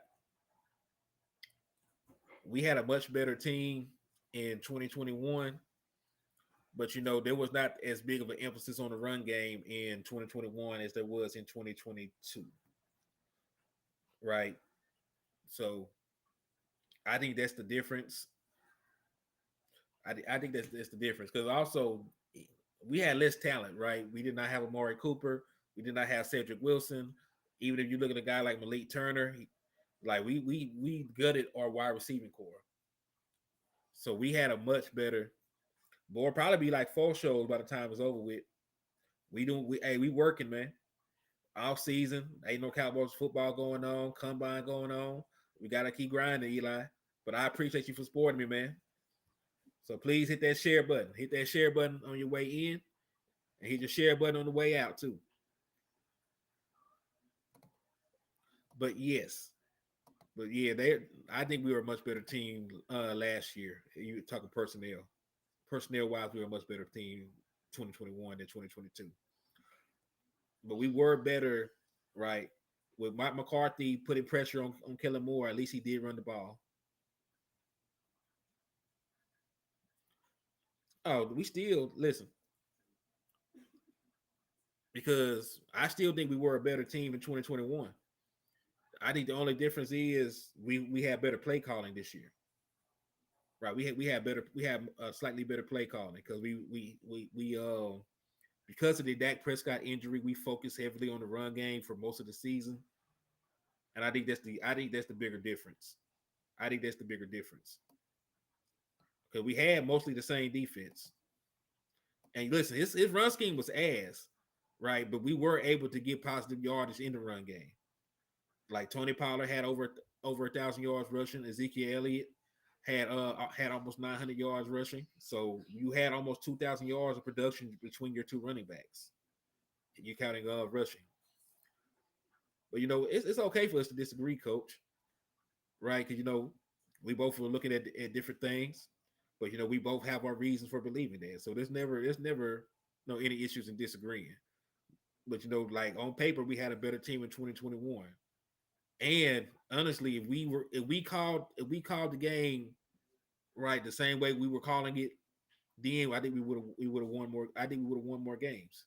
We had a much better team in 2021, but there was not as big of an emphasis on the run game in 2021 as there was in 2022, right? So I think that's the difference. I think that's the difference because also we had less talent, right? We did not have Amari Cooper, we did not have Cedric Wilson. Even if you look at a guy like Malik Turner, like we gutted our wide receiving core, so we had a much better. Boy, probably be like 4 shows by the time it's over with. We working, man. Off season, ain't no Cowboys football going on, combine going on. We gotta keep grinding, Eli. But I appreciate you for supporting me, man. So please hit that share button. Hit that share button on your way in, and hit your share button on the way out too. But yes, but yeah, they. I think we were a much better team last year. You talking personnel wise, we were a much better team 2021 than 2022. But we were better, right? With Mike McCarthy putting pressure on Kellen Moore, at least he did run the ball. Oh, we still listen because I still think we were a better team in 2021. I think the only difference is we had better play calling this year, right? We have a slightly better play calling because we because of the Dak Prescott injury, we focused heavily on the run game for most of the season, and I think that's the bigger difference. I think that's the bigger difference because we had mostly the same defense. And listen, his run scheme was ass, right? But we were able to get positive yardage in the run game. Like Tony Pollard had over 1,000 yards rushing. Ezekiel Elliott had almost 900 yards rushing. So you had almost 2,000 yards of production between your two running backs. You counting rushing, but it's okay for us to disagree, Coach. Right? Because we both were looking at different things, but we both have our reasons for believing that. So there's never no any issues in disagreeing. But like on paper, we had a better team in 2021. And honestly, if we called the game right the same way we were calling it, then I think we would have won more. I think we would have won more games.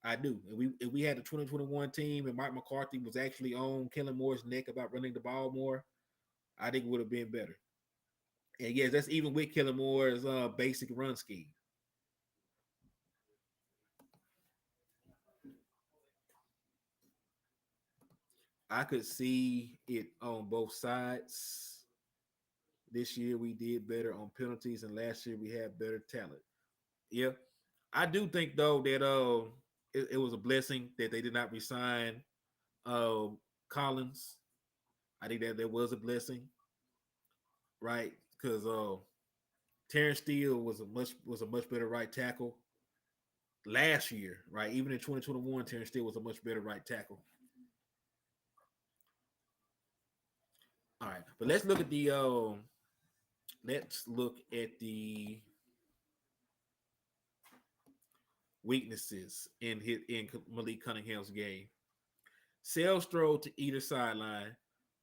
I do. And if we had the 2021 team and Mike McCarthy was actually on Kellen Moore's neck about running the ball more, I think it would have been better. And yes, that's even with Kellen Moore's basic run scheme. I could see it on both sides. This year we did better on penalties, and last year we had better talent. Yeah, I do think though that it was a blessing that they did not resign uh, Collins. I think that there was a blessing, right? Because Terrance Steele was a much better right tackle last year, right? Even in 2021, Terrance Steele was a much better right tackle. All right, but let's look at the weaknesses in Malik Cunningham's game. Sales throw to either sideline.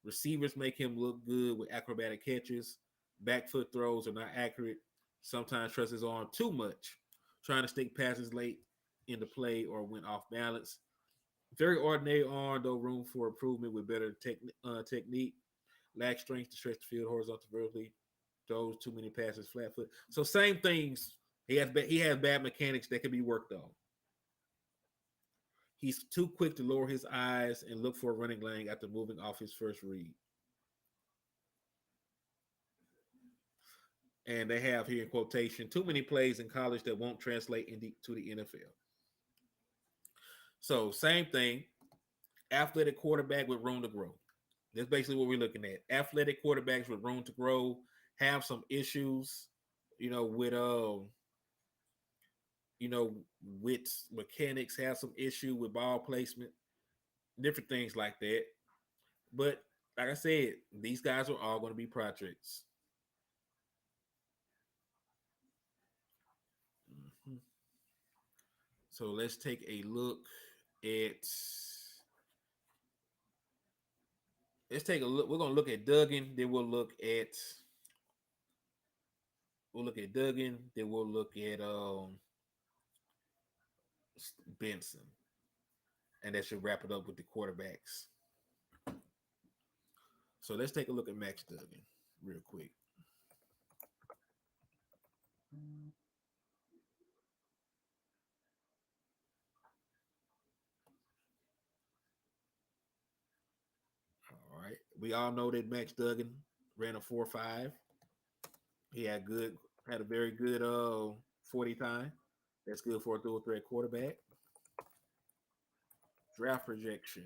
Receivers make him look good with acrobatic catches. Back foot throws are not accurate. Sometimes trusts his arm too much. Trying to stick passes late in the play or went off balance. Very ordinary arm, though room for improvement with better technique. Lack strength to stretch the field horizontally, vertically. Throws too many passes flat foot. So same things. He has bad mechanics that can be worked on. He's too quick to lower his eyes and look for a running lane after moving off his first read. And they have here in quotation too many plays in college that won't translate to the NFL. So same thing, athletic quarterback with room to grow. That's basically what we're looking at. Athletic quarterbacks with room to grow have some issues, with you know, with mechanics, have some issue with ball placement, different things like that. But like I said, these guys are all going to be projects. Mhm. So let's take a look at. Let's take a look. We're gonna look at Duggan. Then we'll look at Duggan. Then we'll look at Benson, and that should wrap it up with the quarterbacks. So let's take a look at Max Duggan real quick. All right. We all know that Max Duggan ran a 4.5. He had a very good 40 time. That's good for a dual threat quarterback. Draft projection.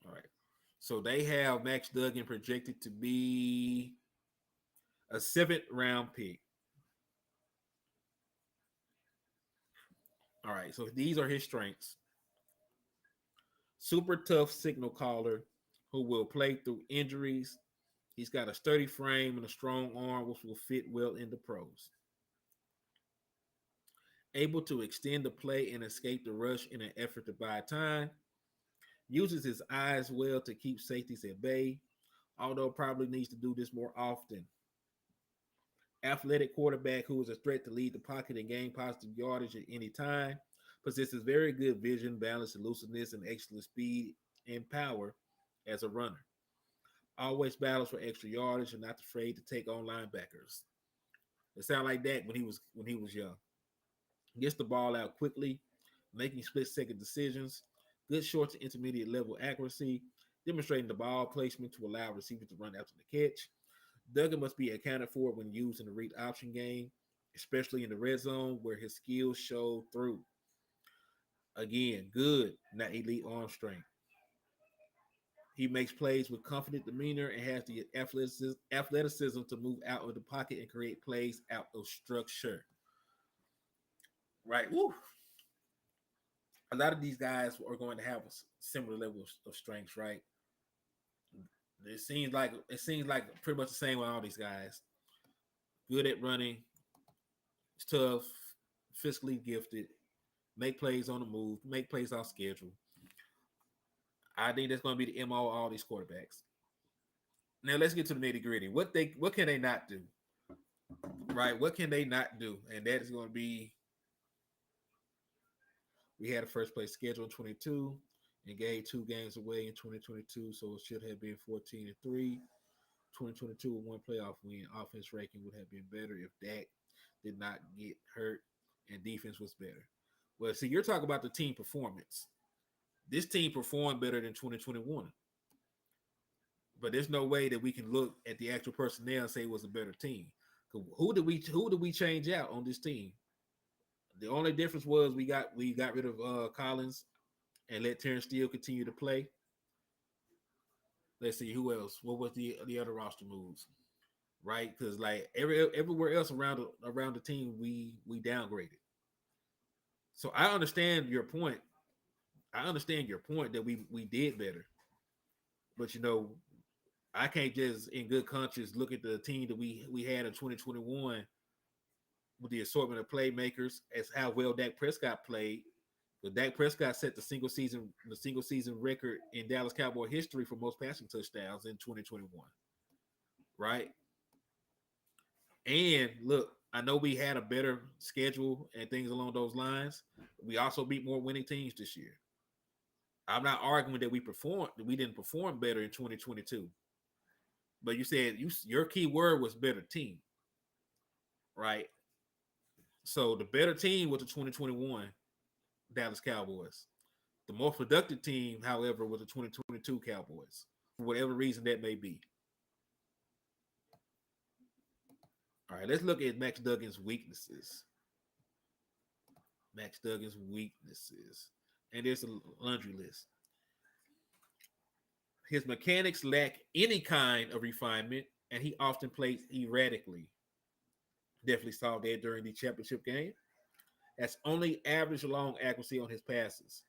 All right. So they have Max Duggan projected to be a seventh round pick. All right. So these are his strengths. Super tough signal caller who will play through injuries. He's got a sturdy frame and a strong arm, which will fit well in the pros. Able to extend the play and escape the rush in an effort to buy time. Uses his eyes well to keep safeties at bay, although probably needs to do this more often. Athletic quarterback who is a threat to lead the pocket and gain positive yardage at any time. Possesses very good vision, balance, elusiveness, and excellent speed and power as a runner. Always battles for extra yardage and not afraid to take on linebackers. It sounded like that when he was young. Gets the ball out quickly, making split-second decisions. Good short to intermediate level accuracy, demonstrating the ball placement to allow receivers to run after the catch. Duggan must be accounted for when used in the read option game, especially in the red zone where his skills show through. Again, good, not elite arm strength. He makes plays with confident demeanor and has the athleticism to move out of the pocket and create plays out of structure. Right. Woo. A lot of these guys are going to have a similar level of strengths, right? It seems like pretty much the same with all these guys. Good at running, tough, physically gifted, make plays on the move, make plays off schedule. I think that's going to be the MO of all these quarterbacks. Now let's get to the nitty gritty. What can they not do? Right? What can they not do? And that is going to be we had a first place schedule in 22 and gave 2 games away in 2022, so it should have been 14-3. 2022 with one playoff win. Offense ranking would have been better if Dak did not get hurt and defense was better. Well, see, you're talking about the team performance. This team performed better than 2021, but there's no way that we can look at the actual personnel and say it was a better team. Who did we change out on this team? The only difference was we got rid of Collins and let Terrance Steele continue to play. Let's see who else. What was the other roster moves? Right, because like everywhere else around the team, we downgraded. So I understand your point. I understand your point that we did better, but I can't just in good conscience look at the team that we had in 2021 with the assortment of playmakers as how well Dak Prescott played. But Dak Prescott set the single season record in Dallas Cowboy history for most passing touchdowns in 2021. Right? And look, I know we had a better schedule and things along those lines. We also beat more winning teams this year. I'm not arguing that we didn't perform better in 2022. But you said your key word was better team, right? So the better team was the 2021 Dallas Cowboys. The most productive team, however, was the 2022 Cowboys, for whatever reason that may be. All right, let's look at Max Duggan's weaknesses. Max Duggan's weaknesses. And there's a laundry list. His mechanics lack any kind of refinement, and he often plays erratically. Definitely saw that during the championship game. That's only average long accuracy on his passes.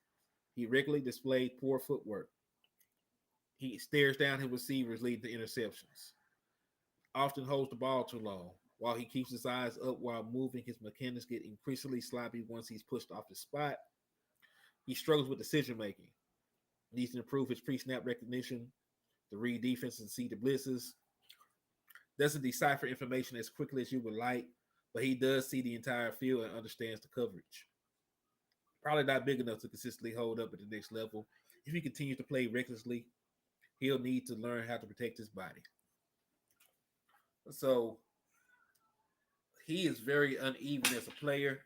He regularly displayed poor footwork. He stares down his receivers, leading to interceptions. Often holds the ball too long. While he keeps his eyes up while moving, his mechanics get increasingly sloppy once he's pushed off the spot. He struggles with decision making. Needs to improve his pre-snap recognition, to read defense and see the blitzes. Doesn't decipher information as quickly as you would like, but he does see the entire field and understands the coverage. Probably not big enough to consistently hold up at the next level. If he continues to play recklessly, he'll need to learn how to protect his body. So he is very uneven as a player.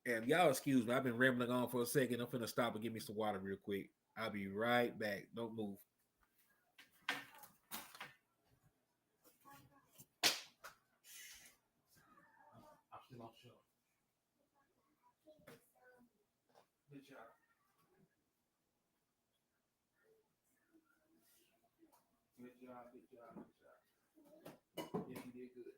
And y'all excuse me, I've been rambling on for a second. I'm finna stop and get me some water real quick. I'll be right back. Don't move. I'm still on show. Good job. Good job. Good job. Good job. Yes, you did good.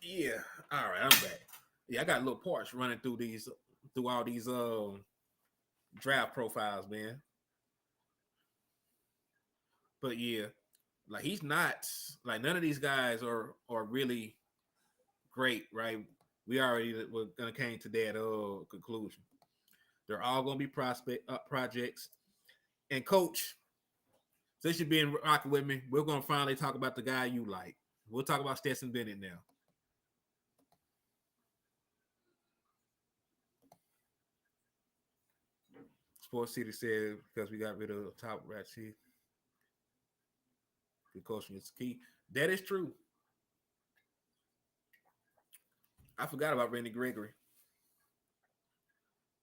Yeah. All right, I'm back. Yeah, I got little parts running through all these draft profiles, man. But yeah, like he's not like none of these guys are really great, right? We already were gonna came to that conclusion. They're all gonna be prospect projects. And coach, since you've been rocking with me, we're gonna finally talk about the guy you like. We'll talk about Stetson Bennett now. Sports City said because we got rid of the top rat chief, the coaching is key. That is true. I forgot about Randy Gregory.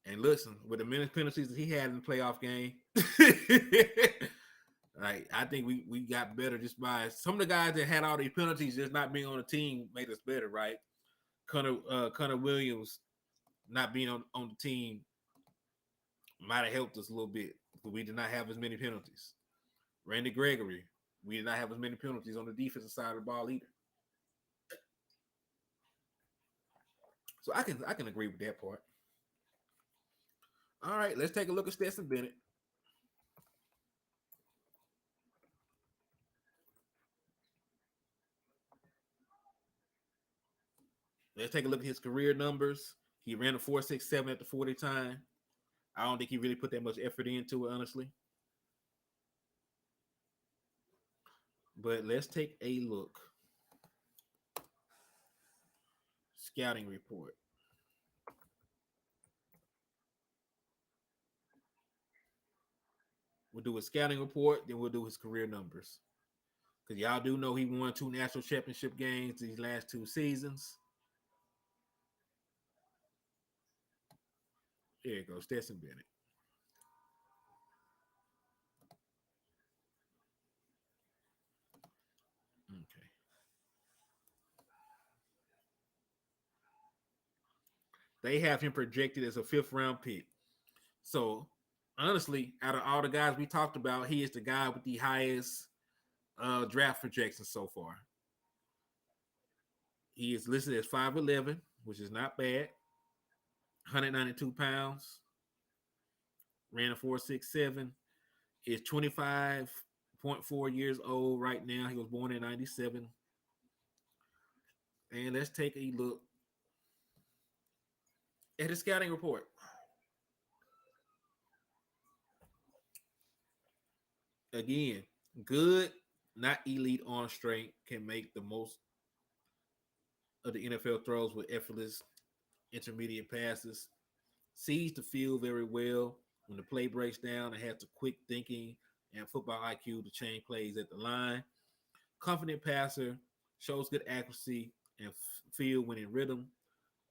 And listen, with the many penalties that he had in the playoff game, like I think we got better just by some of the guys that had all these penalties just not being on the team made us better, right? Connor Williams not being on the team might have helped us a little bit, but we did not have as many penalties. Randy Gregory, we did not have as many penalties on the defensive side of the ball either. So I can agree with that part. All right, let's take a look at Stetson Bennett. Let's take a look at his career numbers. He ran a 4.67 at the 40 time. I don't think he really put that much effort into it, honestly. But let's take a look. Scouting report. We'll do a scouting report, then we'll do his career numbers. Because y'all do know he won 2 national championship games these last 2 seasons. There you go, Stetson Bennett. Okay. They have him projected as a 5th round pick. So honestly, out of all the guys we talked about, he is the guy with the highest draft projections so far. He is listed as 5'11", which is not bad. 192 pounds. Ran a 4.67. Is 25.4 years old right now. He was born in 97. And let's take a look at his scouting report. Again, good, not elite arm strength, can make the most of the NFL throws with effortless intermediate passes. Sees the field very well. When the play breaks down, and has the quick thinking and football IQ to change plays at the line. Confident passer, shows good accuracy and field when in rhythm.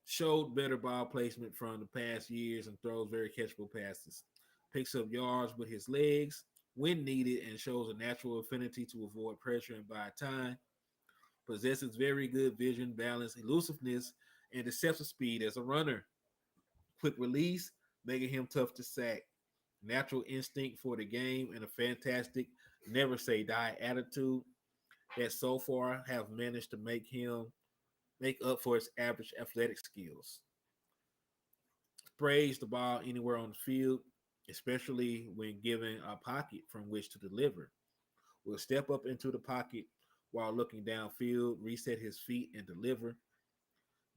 Showed better ball placement from the past years and throws very catchable passes. Picks up yards with his legs when needed and shows a natural affinity to avoid pressure and buy time. Possesses very good vision, balance, elusiveness, and deceptive speed as a runner. Quick release, making him tough to sack. Natural instinct for the game and a fantastic never say die attitude that so far have managed to make up for his average athletic skills. Sprays the ball anywhere on the field, especially when given a pocket from which to deliver. Will step up into the pocket while looking downfield, reset his feet, and deliver.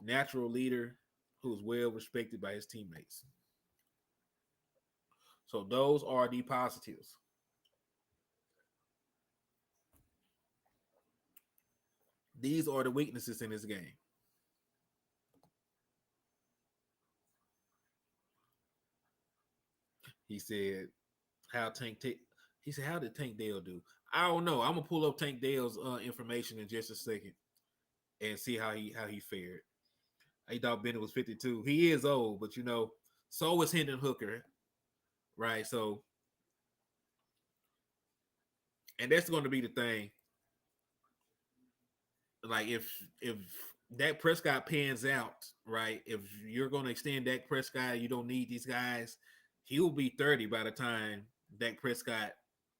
Natural leader who is well respected by his teammates. So those are the positives. These are the weaknesses in his game. He said, "How Tank? He said, "How did Tank Dale do?" I don't know. I'm gonna pull up Tank Dale's information in just a second and see how he fared. He thought Bennett was 52. He is old, but so is Hendon Hooker, right? So, and that's going to be the thing. Like if Dak Prescott pans out, right? If you're going to extend Dak Prescott, you don't need these guys. He will be 30 by the time Dak Prescott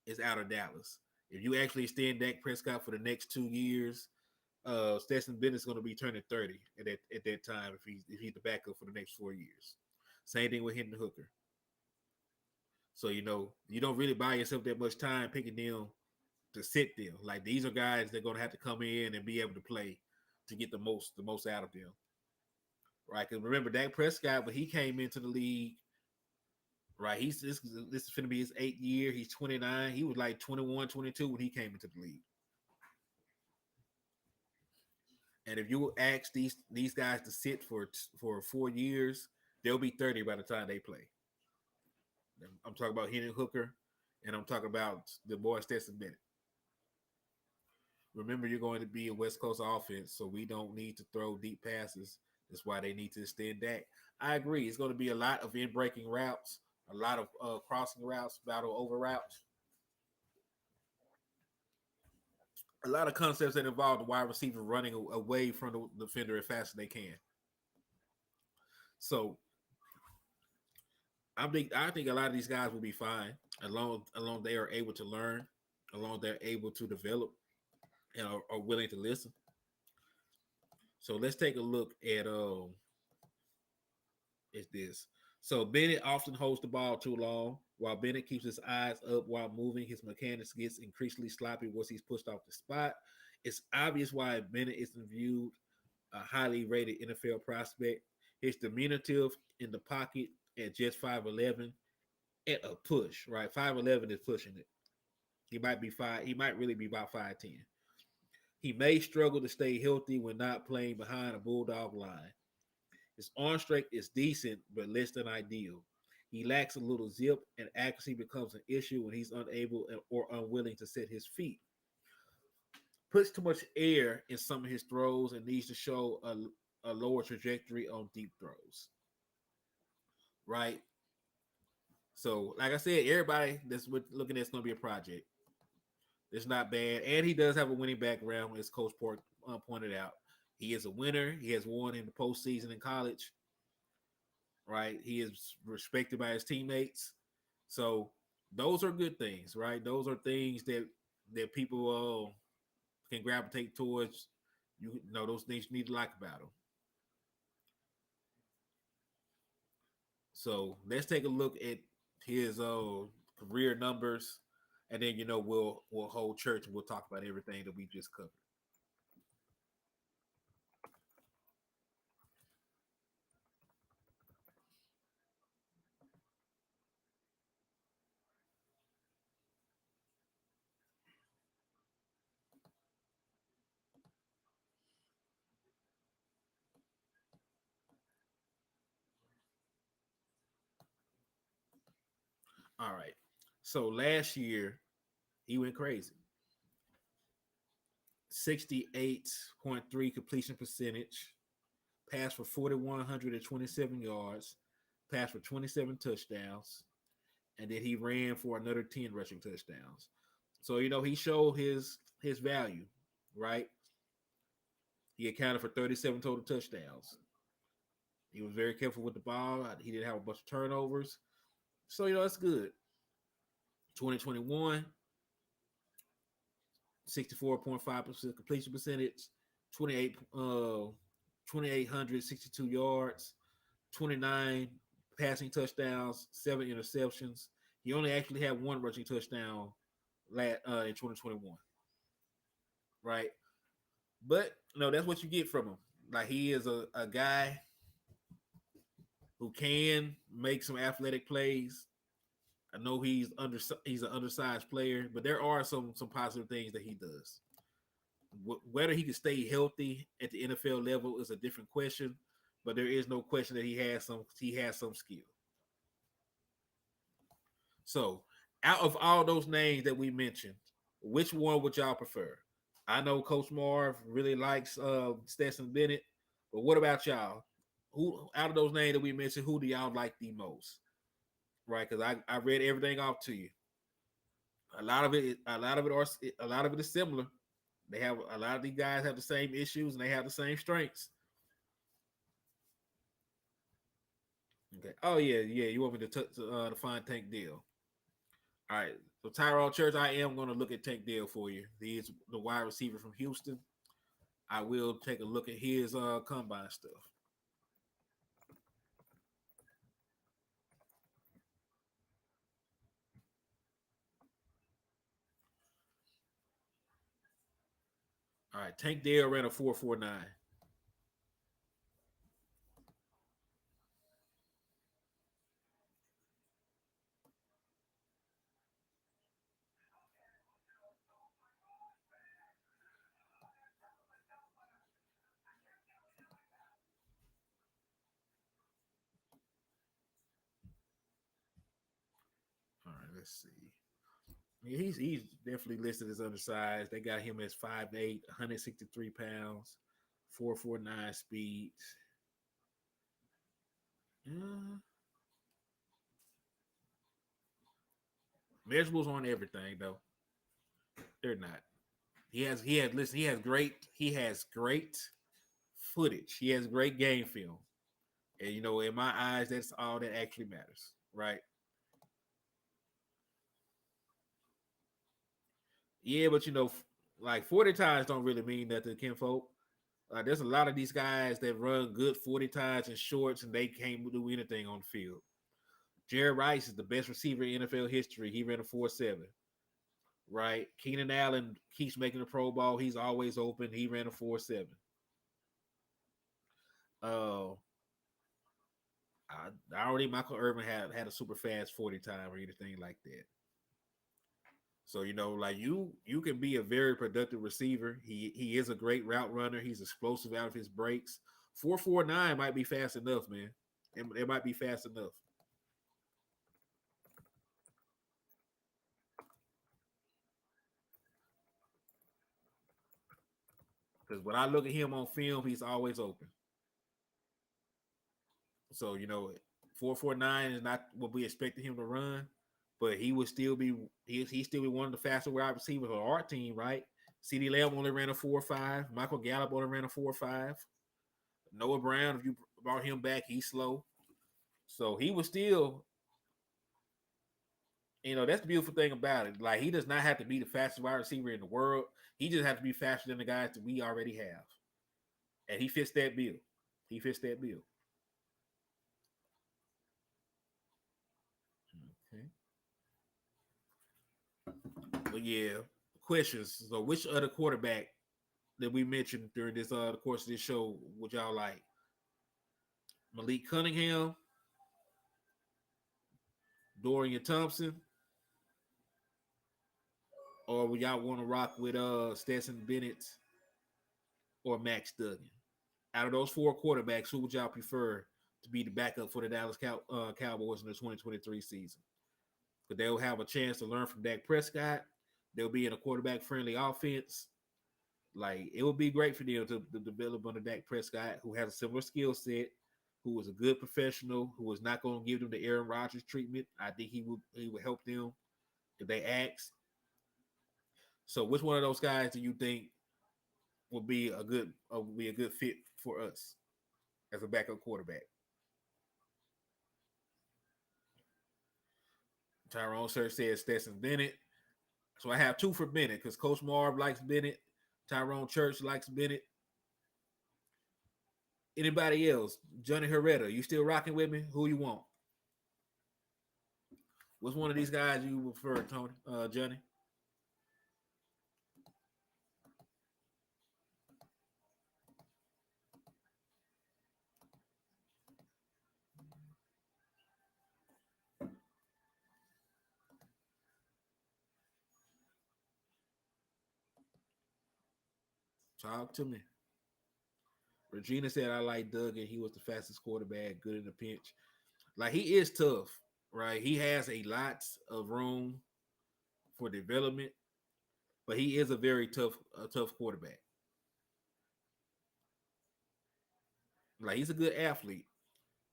is out of Dallas. If you actually extend Dak Prescott for the next 2 years, Stetson Bennett's going to be turning 30 at that time if he's the backup for the next 4 years. Same thing with Hendon Hooker. So you don't really buy yourself that much time picking them to sit there. Like these are guys that are going to have to come in and be able to play to get the most out of them, right? Because remember, Dak Prescott when he came into the league, right? This is going to be his 8th year. He's 29. He was like 21, 22 when he came into the league. And if you ask these guys to sit for 4 years, they'll be 30 by the time they play. I'm talking about Hendon Hooker, and I'm talking about the boy Stetson Bennett. Remember, you're going to be a West Coast offense, so we don't need to throw deep passes That's why they need to extend that. I agree. It's going to be a lot of in breaking routes, a lot of crossing routes, battle over routes, a lot of concepts that involve the wide receiver running away from the defender as fast as they can. So I think a lot of these guys will be fine as long they are able to learn, as long they're able to develop and are willing to listen. So let's take a look at is this. So Bennett often holds the ball too long. While Bennett keeps his eyes up while moving, his mechanics gets increasingly sloppy once he's pushed off the spot. It's obvious why Bennett isn't viewed a highly rated NFL prospect. His diminutive in the pocket at just 5'11" at a push, right? 5'11" is pushing it. He might be five. He might really be about 5'10". He may struggle to stay healthy when not playing behind a bulldog line. His arm strength is decent, but less than ideal. He lacks a little zip, and accuracy becomes an issue when he's unable or unwilling to set his feet. Puts too much air in some of his throws and needs to show a lower trajectory on deep throws. Right? So, like I said, everybody that's looking at it's going to be a project. It's not bad. And he does have a winning background, as Coach Pork pointed out. He is a winner. He has won in the postseason in college. Right? He is respected by his teammates. So those are good things, right? Those are things that people can gravitate towards. You know, those things you need to like about him. So let's take a look at his career numbers, and then we'll hold church and we'll talk about everything that we just covered. All right. So last year he went crazy. 68.3 completion percentage, passed for 4,127 yards, passed for 27 touchdowns, and then he ran for another 10 rushing touchdowns. So he showed his value, right? He accounted for 37 total touchdowns. He was very careful with the ball. He didn't have a bunch of turnovers. So that's good. 2021, 64.5% completion percentage, 2,862 yards, 29 passing touchdowns, 7 interceptions. He only actually had one rushing touchdown in 2021, right? But that's what you get from him. Like, he is a guy who can make some athletic plays. I know he's an undersized player, but there are some positive things that he does. Whether he can stay healthy at the NFL level is a different question, but there is no question that he has some skill. So, out of all those names that we mentioned, which one would y'all prefer? I know Coach Marv really likes Stetson Bennett, but what about y'all? Who out of those names that we mentioned, who do y'all like the most? Right? Because I read everything off to you. A lot of it is similar. They have a lot of these guys have the same issues and they have the same strengths. Okay. Oh yeah. You want me to find Tank Deal? All right. So Tyrell Church, I am going to look at Tank Deal for you. He's the wide receiver from Houston. I will take a look at his combine stuff. All right. Tank Deal ran a 4.49. All right. Let's see. Yeah, he's definitely listed as undersized. They got him as 5'8", 163 pounds, 4.49 speed. Measurables on everything though. They're not. He has great footage. He has great game film. And in my eyes, that's all that actually matters, right? Yeah, but like 40 times don't really mean nothing, kinfolk. There's a lot of these guys that run good 40 times in shorts and they can't do anything on the field. Jerry Rice is the best receiver in NFL history. He ran a 4.7, right? Keenan Allen keeps making the Pro Bowl. He's always open. He ran a 4.7. Uh, I don't think Michael Irvin had a super fast 40 time or anything like that. So like you can be a very productive receiver. He is a great route runner. He's explosive out of his breaks. 4.49 might be fast enough, man. It might be fast enough. Because when I look at him on film, he's always open. So 4.49 is not what we expected him to run, but he would still be he still be one of the faster wide receivers on our team, right? CD Lamb only ran a 4.5. Michael Gallup only ran a 4.5. Noah Brown, if you brought him back, he's slow. So he was still, that's the beautiful thing about it. Like he does not have to be the fastest wide receiver in the world. He just has to be faster than the guys that we already have, and he fits that bill. He fits that bill. Okay. But yeah, questions. So, which other quarterback that we mentioned during this the course of this show would y'all like? Malik Cunningham, Dorian Thompson, or would y'all want to rock with Stetson Bennett or Max Duggan? Out of those four quarterbacks, who would y'all prefer to be the backup for the Dallas Cowboys in the 2023 season? But they'll have a chance to learn from Dak Prescott. They'll be in a quarterback friendly offense. Like it would be great for them to develop under Dak Prescott, who has a similar skill set, who is a good professional, who is not going to give them the Aaron Rodgers treatment. I think he would help them if they ask. So, which one of those guys do you think would be a good fit for us as a backup quarterback? Tyrone Search says Stetson Bennett. So I have two for Bennett because Coach Marv likes Bennett. Tyrone Church likes Bennett. Anybody else? Johnny Herrera, you still rocking with me? Who you want? What's one of these guys you prefer, Tony? Johnny? Talk to me. Regina said I like Doug and he was the fastest quarterback, good in the pinch. Like he is tough, right? He has a lot of room for development, but he is a tough quarterback. Like he's a good athlete.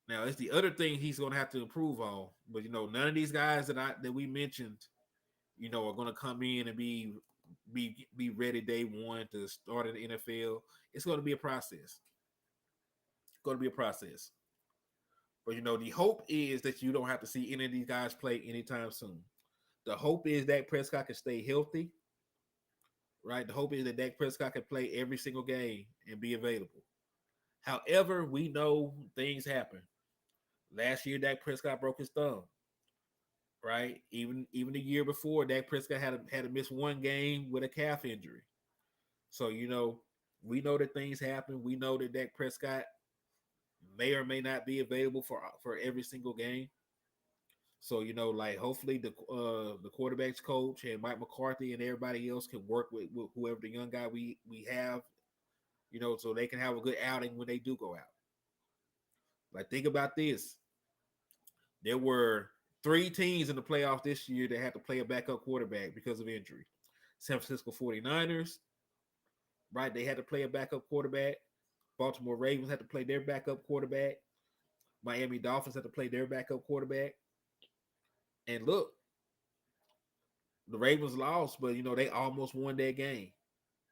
Now it's the other thing he's gonna have to improve on. But none of these guys that we mentioned, are gonna come in and be ready day one to start in the NFL. It's gonna be a process. It's gonna be a process. But the hope is that you don't have to see any of these guys play anytime soon. The hope is that Prescott can stay healthy, right? The hope is that Dak Prescott can play every single game and be available. However, we know things happen. Last year, Dak Prescott broke his thumb, right? Even the year before, Dak Prescott had to miss one game with a calf injury. So we know that things happen. We know that Dak Prescott may or may not be available for every single game. So like hopefully the quarterbacks coach and Mike McCarthy and everybody else can work with whoever the young guy we have, so they can have a good outing when they do go out. Like think about this: there were three teams in the playoffs this year that had to play a backup quarterback because of injury. San Francisco 49ers, right? They had to play a backup quarterback. Baltimore Ravens had to play their backup quarterback. Miami Dolphins had to play their backup quarterback. And look, The Ravens lost, but they almost won that game,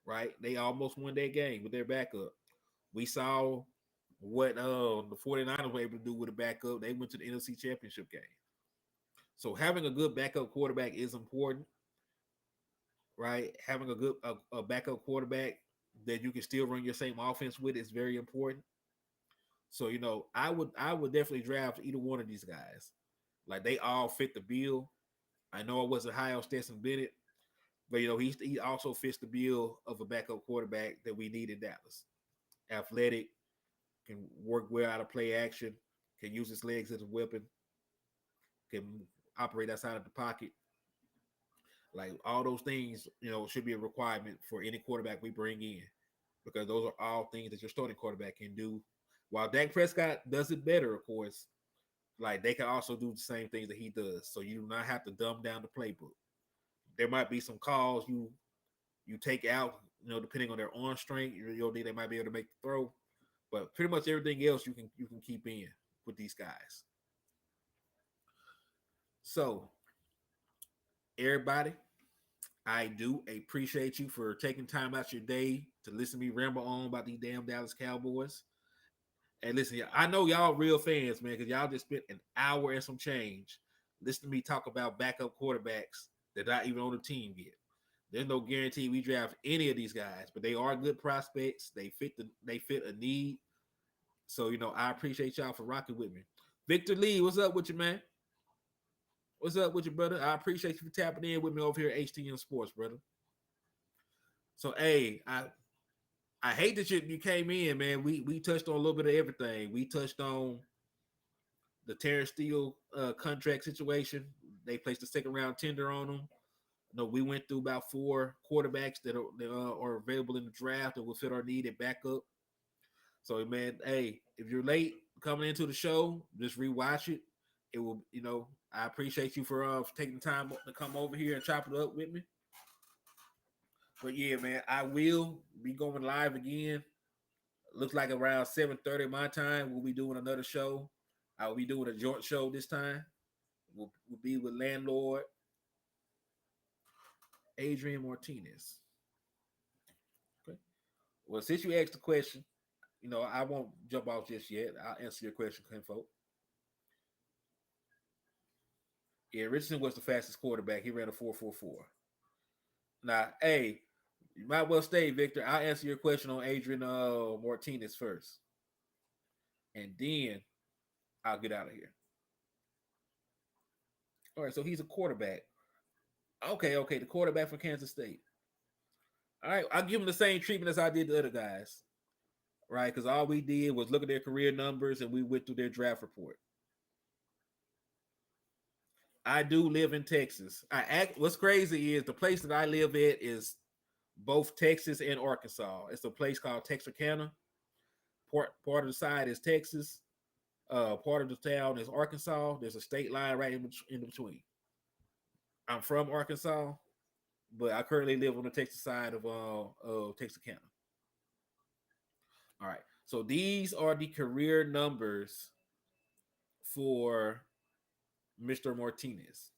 right? They almost won that game with their backup. We saw what the 49ers were able to do with a backup. They went to the NFC Championship game. So having a good backup quarterback is important, right? Having a backup quarterback that you can still run your same offense with is very important. So I would definitely draft either one of these guys. Like they all fit the bill. I know I wasn't high on Stetson Bennett, but he also fits the bill of a backup quarterback that we need in Dallas. Athletic, can work well out of play action, can use his legs as a weapon, can operate outside of the pocket. Like all those things, should be a requirement for any quarterback we bring in because those are all things that your starting quarterback can do. While Dak Prescott does it better, of course, like they can also do the same things that he does. So you do not have to dumb down the playbook. There might be some calls you take out, depending on their arm strength. They might be able to make the throw, but pretty much everything else you can keep in with these guys. So everybody, I do appreciate you for taking time out your day to listen to me ramble on about these damn Dallas Cowboys. And listen, I know y'all real fans, man, because y'all just spent an hour and some change listening to me talk about backup quarterbacks that not even on the team yet. There's no guarantee we draft any of these guys, but they are good prospects. They fit a need. So I appreciate y'all for rocking with me. Victor Lee, what's up with you, man? What's up with you, brother? I appreciate you for tapping in with me over here at HTM Sports, brother. So hey, I hate that you came in, man. We touched on a little bit of everything. We touched on the Terrance Steele contract situation. They placed a second round tender on him. No, we went through about 4 quarterbacks that are available in the draft that will fit our need at backup. So, man, hey, if you're late coming into the show, just rewatch it. It will, I appreciate you for taking the time to come over here and chop it up with me. But yeah, man, I will be going live again. Looks like around 7:30 my time. We'll be doing another show. I will be doing a joint show this time. We'll be with landlord Adrian Martinez. Okay. Well, since you asked the question, I won't jump off just yet. I'll answer your question, Kinfolk. Yeah, Richardson was the fastest quarterback. He ran a 4.44. Now, hey, you might well stay, Victor. I'll answer your question on Adrian Martinez first. And then I'll get out of here. All right, so he's a quarterback. Okay, the quarterback for Kansas State. All right, I'll give him the same treatment as I did the other guys, right? Because all we did was look at their career numbers and we went through their draft report. I do live in Texas. What's crazy is the place that I live at is both Texas and Arkansas. It's a place called Texarkana. Part of the side is Texas. Part of the town is Arkansas. There's a state line right in between. I'm from Arkansas, but I currently live on the Texas side of Texarkana. All right. So these are the career numbers for Mr. Martinez.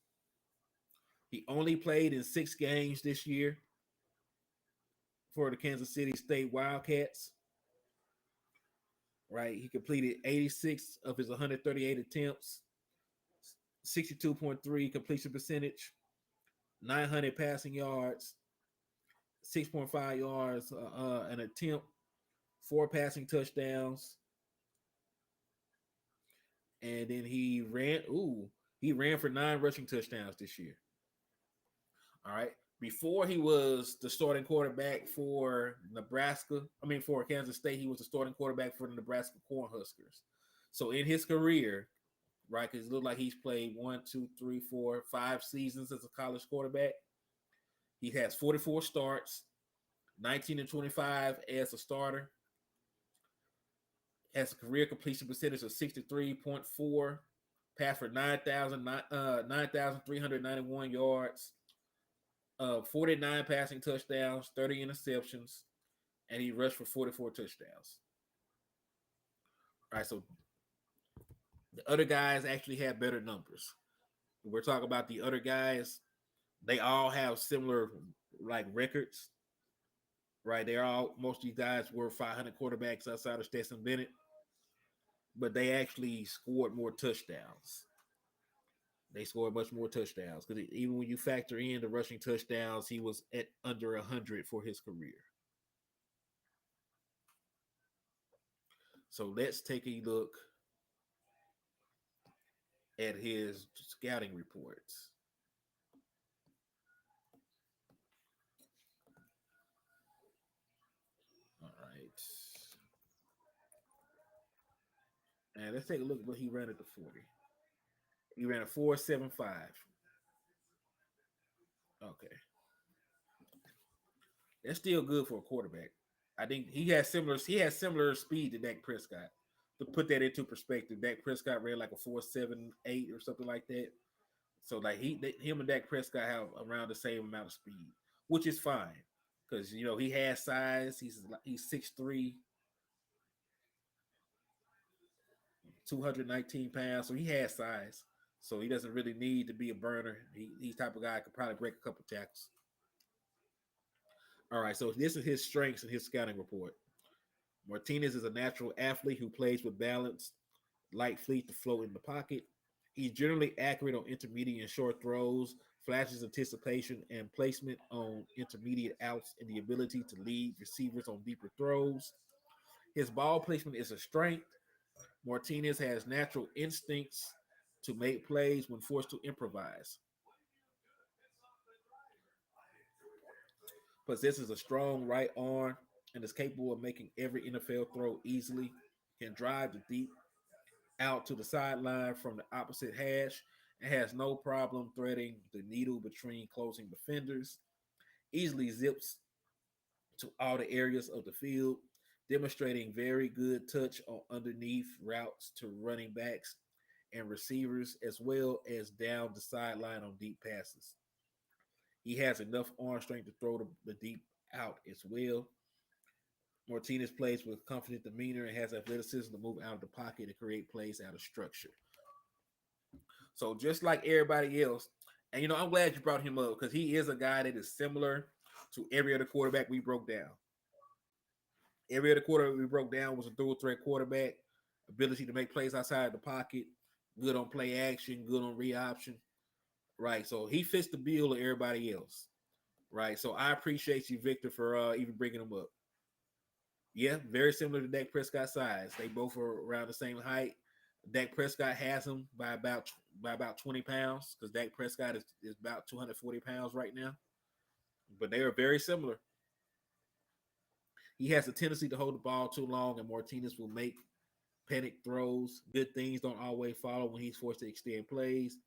He only played in 6 games this year for the Kansas City State Wildcats. Right. He completed 86 of his 138 attempts, 62.3 completion percentage, 900 passing yards, 6.5 yards an attempt, 4 passing touchdowns, and then he ran for 9 rushing touchdowns this year. All right. Before he was the starting quarterback for for Kansas State, he was the starting quarterback for the Nebraska Cornhuskers. So in his career, right, because it looked like he's played 1, 2, 3, 4, 5 seasons as a college quarterback. He has 44 starts, 19 and 25 as a starter. Has a career completion percentage of 63.4, passed for 9,391 yards, 49 passing touchdowns, 30 interceptions, and he rushed for 44 touchdowns. All right, so the other guys actually had better numbers. We're talking about the other guys. They all have similar like records, right? They're all most of these guys were 500 quarterbacks outside of Stetson Bennett, but they actually scored more touchdowns. They scored much more touchdowns because even when you factor in the rushing touchdowns, he was at under 100 for his career. So let's take a look at his scouting reports. All right. And let's take a look at what he ran at the 40. He ran a 4.75. Okay. That's still good for a quarterback. I think he has similar speed to Dak Prescott. To put that into perspective, Dak Prescott ran like a 4.78 or something like that. So like him and Dak Prescott have around the same amount of speed, which is fine because he has size. He's 6'3", 219 pounds, so he has size. So he doesn't really need to be a burner. He's type of guy that could probably break a couple tackles. All right, so this is his strengths in his scouting report. Martinez is a natural athlete who plays with balance, light fleet to float in the pocket. He's generally accurate on intermediate and short throws, flashes anticipation and placement on intermediate outs, and the ability to lead receivers on deeper throws. His ball placement is a strength. Martinez has natural instincts to make plays when forced to improvise. Possesses a strong right arm and is capable of making every NFL throw easily. Can drive the deep out to the sideline from the opposite hash and has no problem threading the needle between closing defenders. Easily zips to all the areas of the field, demonstrating very good touch on underneath routes to running backs and receivers, as well as down the sideline on deep passes. He has enough arm strength to throw the deep out as well. Martinez plays with confident demeanor and has athleticism to move out of the pocket and create plays out of structure. So just like everybody else, and I'm glad you brought him up because he is a guy that is similar to every other quarterback we broke down. Every other quarterback we broke down was a dual threat quarterback, ability to make plays outside the pocket, good on play action, good on read option, right? So he fits the bill of everybody else, right? So I appreciate you, Victor, for even bringing him up. Yeah, very similar to Dak Prescott's size. They both are around the same height. Dak Prescott has him by about 20 pounds because Dak Prescott is about 240 pounds right now. But they are very similar. He has a tendency to hold the ball too long, and Martinez will make panic throws. Good things don't always follow when he's forced to extend plays.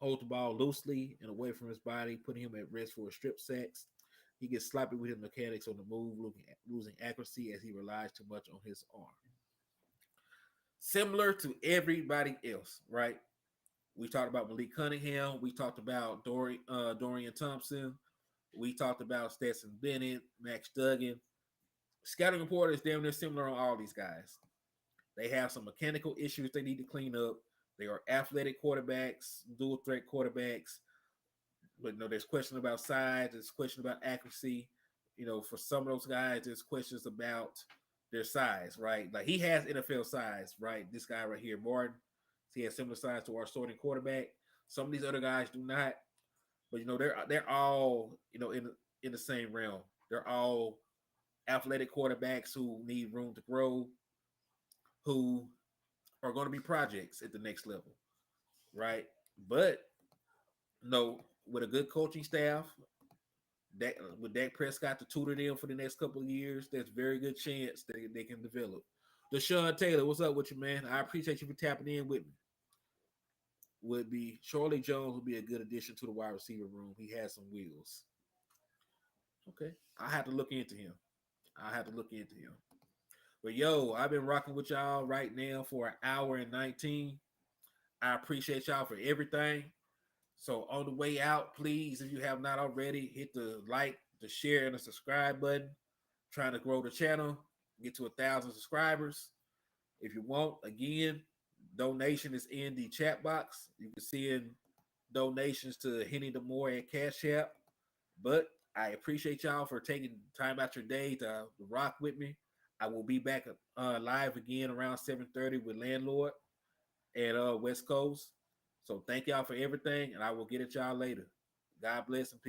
Hold the ball loosely and away from his body, putting him at risk for strip sacks. He gets sloppy with his mechanics on the move, losing accuracy as he relies too much on his arm. Similar to everybody else, right? We talked about Malik Cunningham. We talked about Dorian Thompson. We talked about Stetson Bennett, Max Duggan. Scouting report is damn near similar on all these guys. They have some mechanical issues they need to clean up. They are athletic quarterbacks, dual threat quarterbacks. But there's questions about size, there's questions about accuracy. For some of those guys, there's questions about their size, right? Like he has NFL size, right? This guy right here, Martin, he has similar size to our starting quarterback. Some of these other guys do not, but they're all in the same realm. They're all athletic quarterbacks who need room to grow, who are going to be projects at the next level, right? But with a good coaching staff, with Dak Prescott to tutor them for the next couple of years, there's very good chance that they can develop. Deshaun Taylor, what's up with you, man? I appreciate you for tapping in with me. Would be Charlie Jones would be a good addition to the wide receiver room. He has some wheels. Okay, I have to look into him. I have to look into him. But I've been rocking with y'all right now for an hour and 19. I appreciate y'all for everything. So on the way out, please, if you have not already, hit the like, the share, and the subscribe button. Trying to grow the channel, get to 1,000 subscribers. If you want, again, donation is in the chat box. You can send donations to Henny the Moore at Cash App. But I appreciate y'all for taking time out your day to rock with me. I will be back live again around 7:30 with Landlord at West Coast. So thank y'all for everything, and I will get at y'all later. God bless and peace.